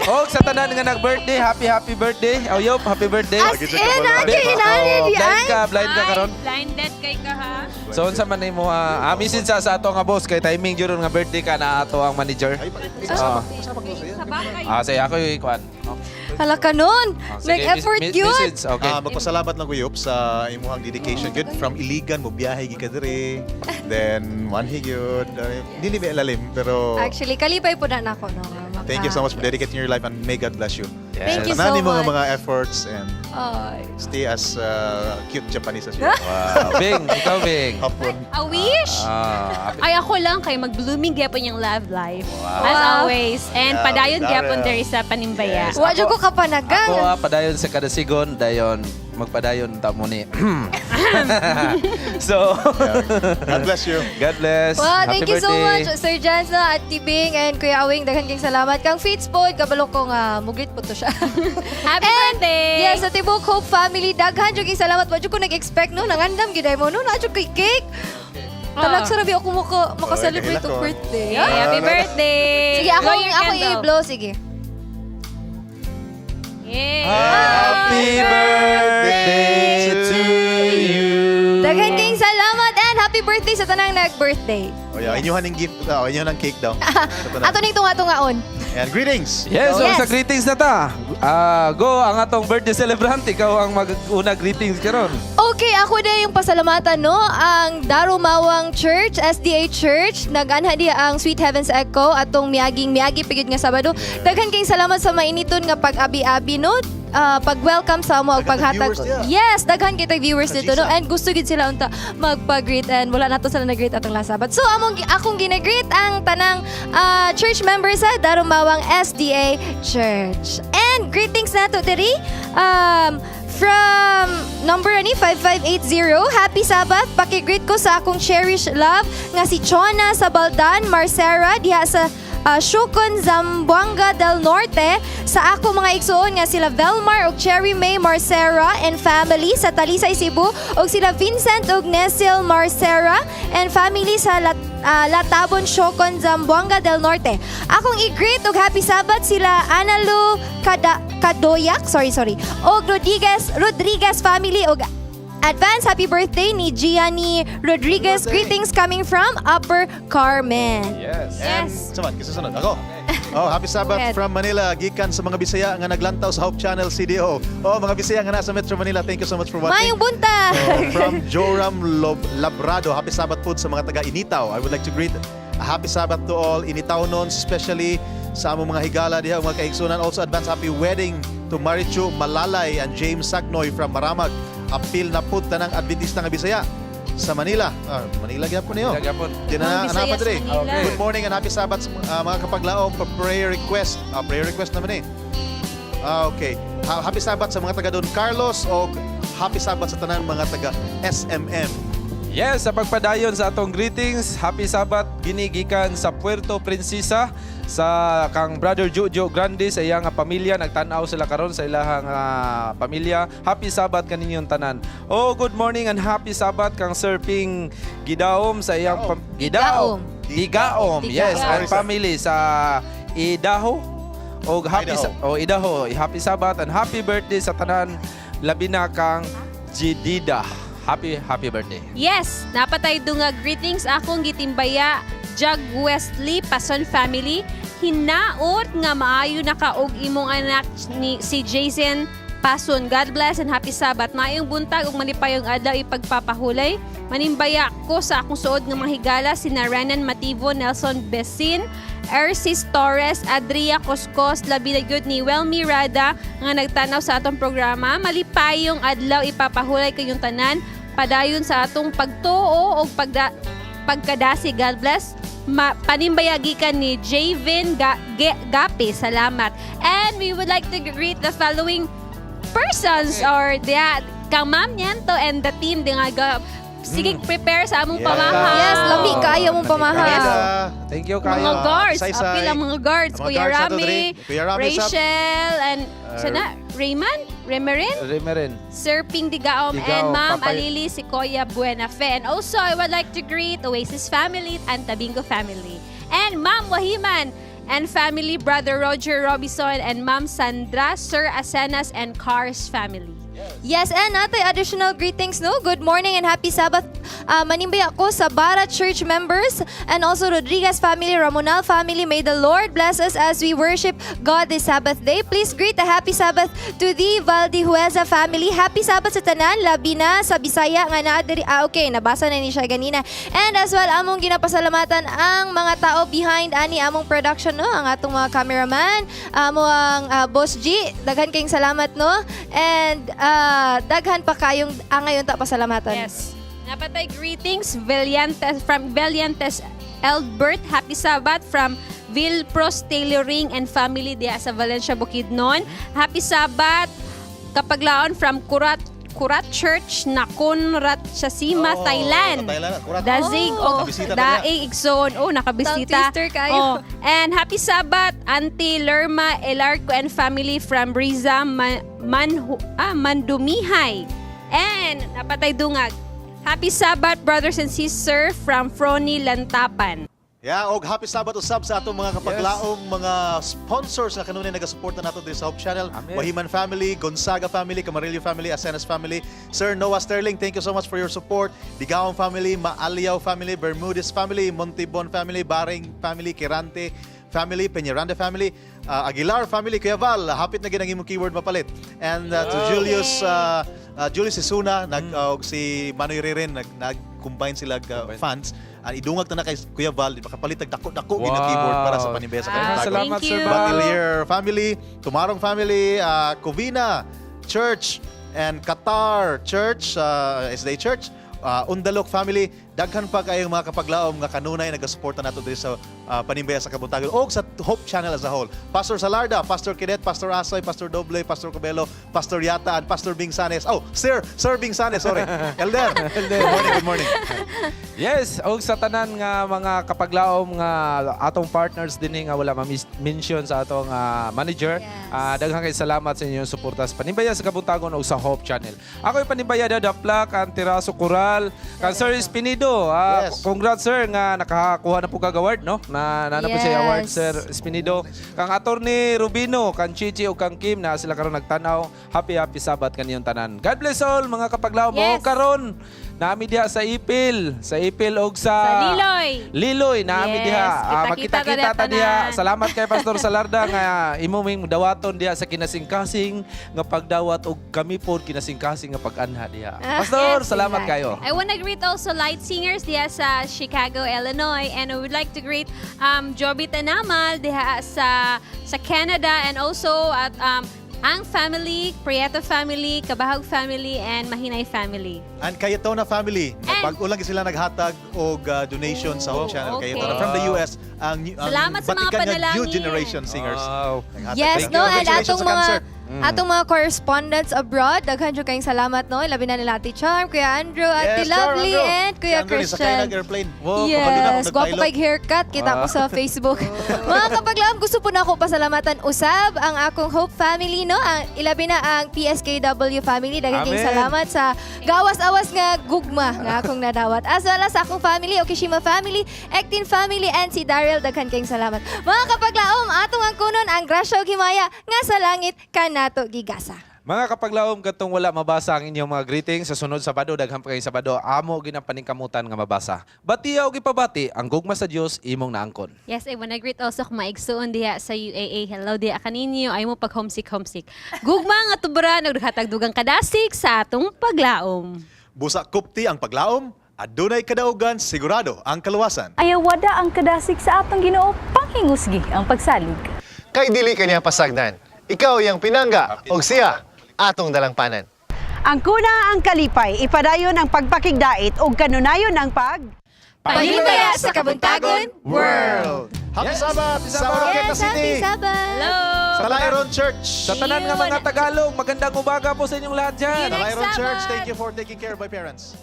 A: Oh, sa tanan nga nag-birthday, happy birthday. Oh, Yop, happy birthday.
B: As in, inani,
A: Blind ka karon.
C: Blinded kay ka ha.
A: So unsa man nimo message sa ato nga boss kay timing gyud nga birthday ka na ato ang manager. Say ako ikuan.
B: Hala ka nun. Nag-effort yun.
A: Message. Okay.
H: Magpasalamat lang ko Yop sa imuhang dedication gyud from Iligan mo biyahe gi ka diri. Then manhi gyud. Dili ba lalim pero
B: Actually, kalipay po na nako no.
H: thank you so much for dedicating your life and may God bless you.
B: Thank you so
H: Tanan mo
B: much.
H: mga efforts and
B: Ay.
H: stay as cute Japanese as you.
A: Wow. Bing, ikaw Bing.
H: Hapon.
C: A wish? Ay ako lang kay mag-blooming gyapon yung love life. As always. And
H: Yeah,
C: padayon
H: Daryl.
C: gyapon diri sa Panimbaya.
A: Yes.
B: Wa jud ko kapanagang.
A: Ako padayon sa kada sigon dayon magpadayon ta mo ni. So,
H: God bless you.
A: God bless.
B: Wow,
A: Happy
B: thank you so
A: birthday.
B: much, Sir Jansa at Tibing and Kuya Awing. Daghan kayong salamat. Kang Fitz po, kabalo ko nga, muglit po to siya.
C: Happy birthday!
B: Yes, sa Tibok Hope family, daghan jud kayong salamat. Wa jud ko nag-expect no, nangandam giday mo no, na jud kay cake. Talag sa rabi ako maka-celebrate
H: kahila
B: ng
H: ko.
B: birthday.
C: Yeah, happy birthday!
B: Sige,
C: Blow your candle.
B: i-blow, sige.
C: Yeah.
A: Happy birthday to you.
B: Daghan kayong salamat and happy birthday sa tanang nag-birthday.
H: Oh yeah, inyuhan ng gift daw, inyuhan ng cake daw.
B: Ato ning tunga-tungaon.
H: And greetings.
A: Yes, so
B: Yes.
A: sa greetings na ta. Go ang atong birthday celebrant. Ikaw ang mag-una greetings karon.
B: Okay, ako na yung pasalamatan, no? Ang Darumawang Church, SDA Church, nag-anha diha ang Sweet Heavens Echo atong miagi pigid nga Sabado. Daghan kayong salamat sa mainiton nga pag-abi-abi, no? Pag-welcome sa mo, paghatag. Yes, daghan kita viewers dito, no? And gusto gid sila unta magpa-greet and wala nato sila nag-greet atong last Sabat. So akong gina-greet ang tanang church members sa Darumawang SDA Church. And greetings nato diri from number 5580, Happy Sabbath. Paki-greet ko sa akong cherished love nga si Chona sa Baldan, Marcera diha sa Shukon, Zamboanga del Norte. Sa ako mga igsuon nga sila Velmar ug Cherry May Marcera and family sa Talisay, Cebu, ug sila Vincent ug Nesil Marcera and family sa Latabon, Shukon, Zamboanga del Norte. Akong i-greet ug happy Sabat sila Analu Kadoyak, sorry, ug Rodriguez family ug advance happy birthday ni Gianni Rodriguez. Greetings coming from Upper Carmen.
H: Yes. Saman, kisusunod. Ako. Happy Sabbath from Manila. Gikan sa mga Bisaya nga naglantaw sa Hope Channel CDO. Mga Bisaya nga nasa Metro Manila. Thank you so much for watching.
B: Mayong buntag.
H: From Joram Labrado. Happy Sabbath po sa mga taga Initaw. I would like to greet a happy Sabbath to all Initawnons, especially sa among mga higala diha, mga kaigsunan. Also advance happy wedding to Marichu Malalay and James Sagnoy from Maramag. Apil na po tanang Adventista nga Bisaya sa Manila. Manila gyapon niyo. Di na anapat rin. Good morning and happy Sabbath mga kapaglaom pa prayer request. Prayer request naman okay. Happy Sabbath sa mga taga Don Carlos o happy Sabbath sa tanang mga taga SMM.
A: Yes, sa pagpadayon sa atong greetings, happy Sabbath ginigikan sa Puerto Princesa sa kang Brother Jojo Grande sa iyang pamilya. Nagtanaw sila karon sa ilahang pamilya. Happy Sabbath kaninyong tanan. Good morning and happy Sabbath kang Sir Ping Gidaom sa iyang Digaom. Yes, and family sa Idaho. Idaho. Happy Sabbath and happy birthday sa tanan labi na kang Jidida. Happy birthday.
C: Yes, napatay nga greetings akong gitimbaya Jag Wesley Pason family. Hinaot nga maayo na kaog imong anak ni si Jason Pason. God bless and happy Sabbath. Maayong buntag ug malipayong adlaw ipagpapahulay. Manimbaya ko sa akong suod nga mga higala sina Renan Mativo, Nelson Besin, Ercis Torres, Adria Coscos, labi na gyud ni Welmy Rada nga nagtanaw sa atong programa. Malipayong adlaw ipapahulay kayong tanan. Padayon sa atong pagtuo o pagkadasi. God bless. Panimbayagikan ni Javin Gapi. Salamat. And we would like to greet the following persons or kang Ma'am Nyanto and the team sige, prepare sa among pamahaw.
B: Yes, lami kayo mong pamahaw.
C: Yes.
A: Thank you kayo.
C: Mga guards.
H: Saysay.
C: Apil ang mga guards. Kuya Rami, Rachel, and sana, Remerin, Sir Ping Digaom, and Ma'am Alili Sequoia Buenafe. And also, I would like to greet Oasis family and Tabingo family. And Ma'am Wahiman and family, Brother Roger Robinson, and Ma'am Sandra, Sir Asenas, and Cars family.
B: Yes, and natay additional greetings, no? Good morning and happy Sabbath. Manimbaya ko sa Bara Church members and also Rodriguez family, Ramonal family. May the Lord bless us as we worship God this Sabbath day. Please greet a happy Sabbath to the Valdihueza family. Happy Sabbath sa tanan, labi na sa Bisaya nga naadiri. Okay, nabasa na ni siya ganina. And as well, among ginapasalamatan ang mga tao behind ani among production, no? Ang atong mga cameraman, among Boss G. Daghan kayong salamat, no? And daghan pa kayong ngayon ta pasalamatan.
C: Yes. Napatay greetings from Valiantes Albert. Happy Sabbath from Vilpros Tailoring and family diya sa Valencia Bukidnon. Happy Sabbath kapaglaon from Kurat Church na Ratchasima, Thailand. Dazig o Daig Igsoon. Nakabisita. And happy Sabbath Auntie Lerma Elarco and family from Riza Mandumihay. And napatay dungag. Happy Sabbath brothers and sisters from Froni Lantapan.
H: Og happy Sabbath usab sa atong mga kapaglaong mga sponsors na kanunay nagasuporta nato dito sa Hope Channel. Wahiman family, Gonzaga family, Camarillo family, Asenas family, Sir Noah Sterling, thank you so much for your support. Digaon family, Maaliao family, Bermudez family, Montibon family, Baring family, Kirante family, Peñaranda family, Aguilar family, Kuya Val, hapit na ginang imong keyword mapalit. And to Julius Isuna, si Manoy Ririn, nag-combine sila funds. Idungag na kay Kuya Val, makapalit dako-dako keyboard para sa Panimbaya sa Kabuntagon.
A: Salamat, Sir Val.
H: Batilier family, Tumarong family, Covina Church, and Qatar Church, SDA Church, Undalok family, daghan pa kayong mga kapaglaom nga kanunay nagasuporta nato dito sa Panimbaya sa Kabuntagon o sa Hope Channel as a whole. Pastor Salarda, Pastor Kidet, Pastor Asoy, Pastor Doble, Pastor Cobelo, Pastor Yata, and Pastor Bingsanes. Oh, Sir Bingsanes, sorry. Elder. Good morning.
A: Yes, og sa tanan nga mga kapaglaom nga atong partners din nga wala ma-mention sa atong manager. Daghang kay salamat sa inyong suporta sa Panimbaya sa Kabuntagon o sa Hope Channel. Ako yung Panimbaya Daplak, ang Tiraso Coral, kan Sir Espinido. Congrats sir nga nakakuha na po kag award no. Na po siya award Sir Espinido. Kang Attorney Rubino, kang Chichi o kang Kim na sila karon nagtanaw. Happy Sabat kaniyong tanan. God bless all mga kapaglaom.
C: Yes.
A: O karon nami diha sa Ipil og sa Liloy nami diha. Makita-kita ta diha. Salamat kay Pastor Salarda nga imong dawaton diha sa kinasingkasing nga pagdawat og kami pod kinasingkasing nga pag-anha diha. Pastor, salamat kayo.
C: I wanna greet also light singers diha sa Chicago, Illinois, and I would like to greet Joby Tanamal diha sa Canada, and also at ang family, Prieto family, Kabahag family, and Mahinay family.
H: And Cayetona family. Pag-ulang sila naghatag og donation sa Hope Channel.
C: Okay.
H: Cayetona from the US. Ang
C: Salamat sa mga
H: Batikan nga
C: panalangin.
H: New Generation Singers. Naghatag.
B: Yes,
H: Thank you.
B: no, and
H: Congratulations
B: atong
H: sa concert.
B: atong mga correspondents abroad, daghan jud kayong salamat no. Labi na nila Ate Charm, Kuya Andrew, Ate Lovely, and Kuya Christian.
H: Airplane.
B: Yes, gwapo kay haircut. Kita ko sa Facebook. Mga kapaglaom, gusto po na ako pasalamatan usab ang akong Hope family, no? Ilabi na ang PSKW family. Daghang kayong salamat sa gawas-awas nga gugma nga akong nadawat. As well as sa akong family, Okishima family, Ektin family, and si Daryl. Daghan kayong salamat. Mga kapaglaom, atong ang kunon ang grasya ug himaya nga sa langit kanato gigasa.
A: Mga kapaglaom, katong wala mabasa ang inyong mga greetings sa sunod Sabado, daghang pa kayong Sabado, amo ginapanningkamutan nga mabasa. Batiya o gipabati, ang gugma sa Dios imong naangkon.
C: Yes, I wanna greet also kung maigsuon diha sa UAA. Hello diha kaninyo, ay mo pag homesick. Gugma nga tubra, naghatag dugang kadasig sa atong paglaom.
H: Busa kupti ang paglaom, adunay kadaugan, sigurado ang kaluwasan.
D: Ayawada ang kadasig sa atong Ginoo, panghingusgi ang pagsalig.
F: Kay dili kanya pasagdan, ikaw yang pinangga, og siya atong dalangpanan.
G: Ang kuna ang kalipay, ipadayon ang pagpakigdait ug kanunayon ang
B: Panimbaya sa Kabuntagon World.
H: Happy Sabbath sa Oroqueta City.
B: Happy Sabbath.
C: Hello.
H: Sa Lyron Church.
A: Sa tanan nga mga Tagalog, magandang umaga po sa inyong lahat dyan.
H: Sa Lyron Church, thank you for taking care of my parents.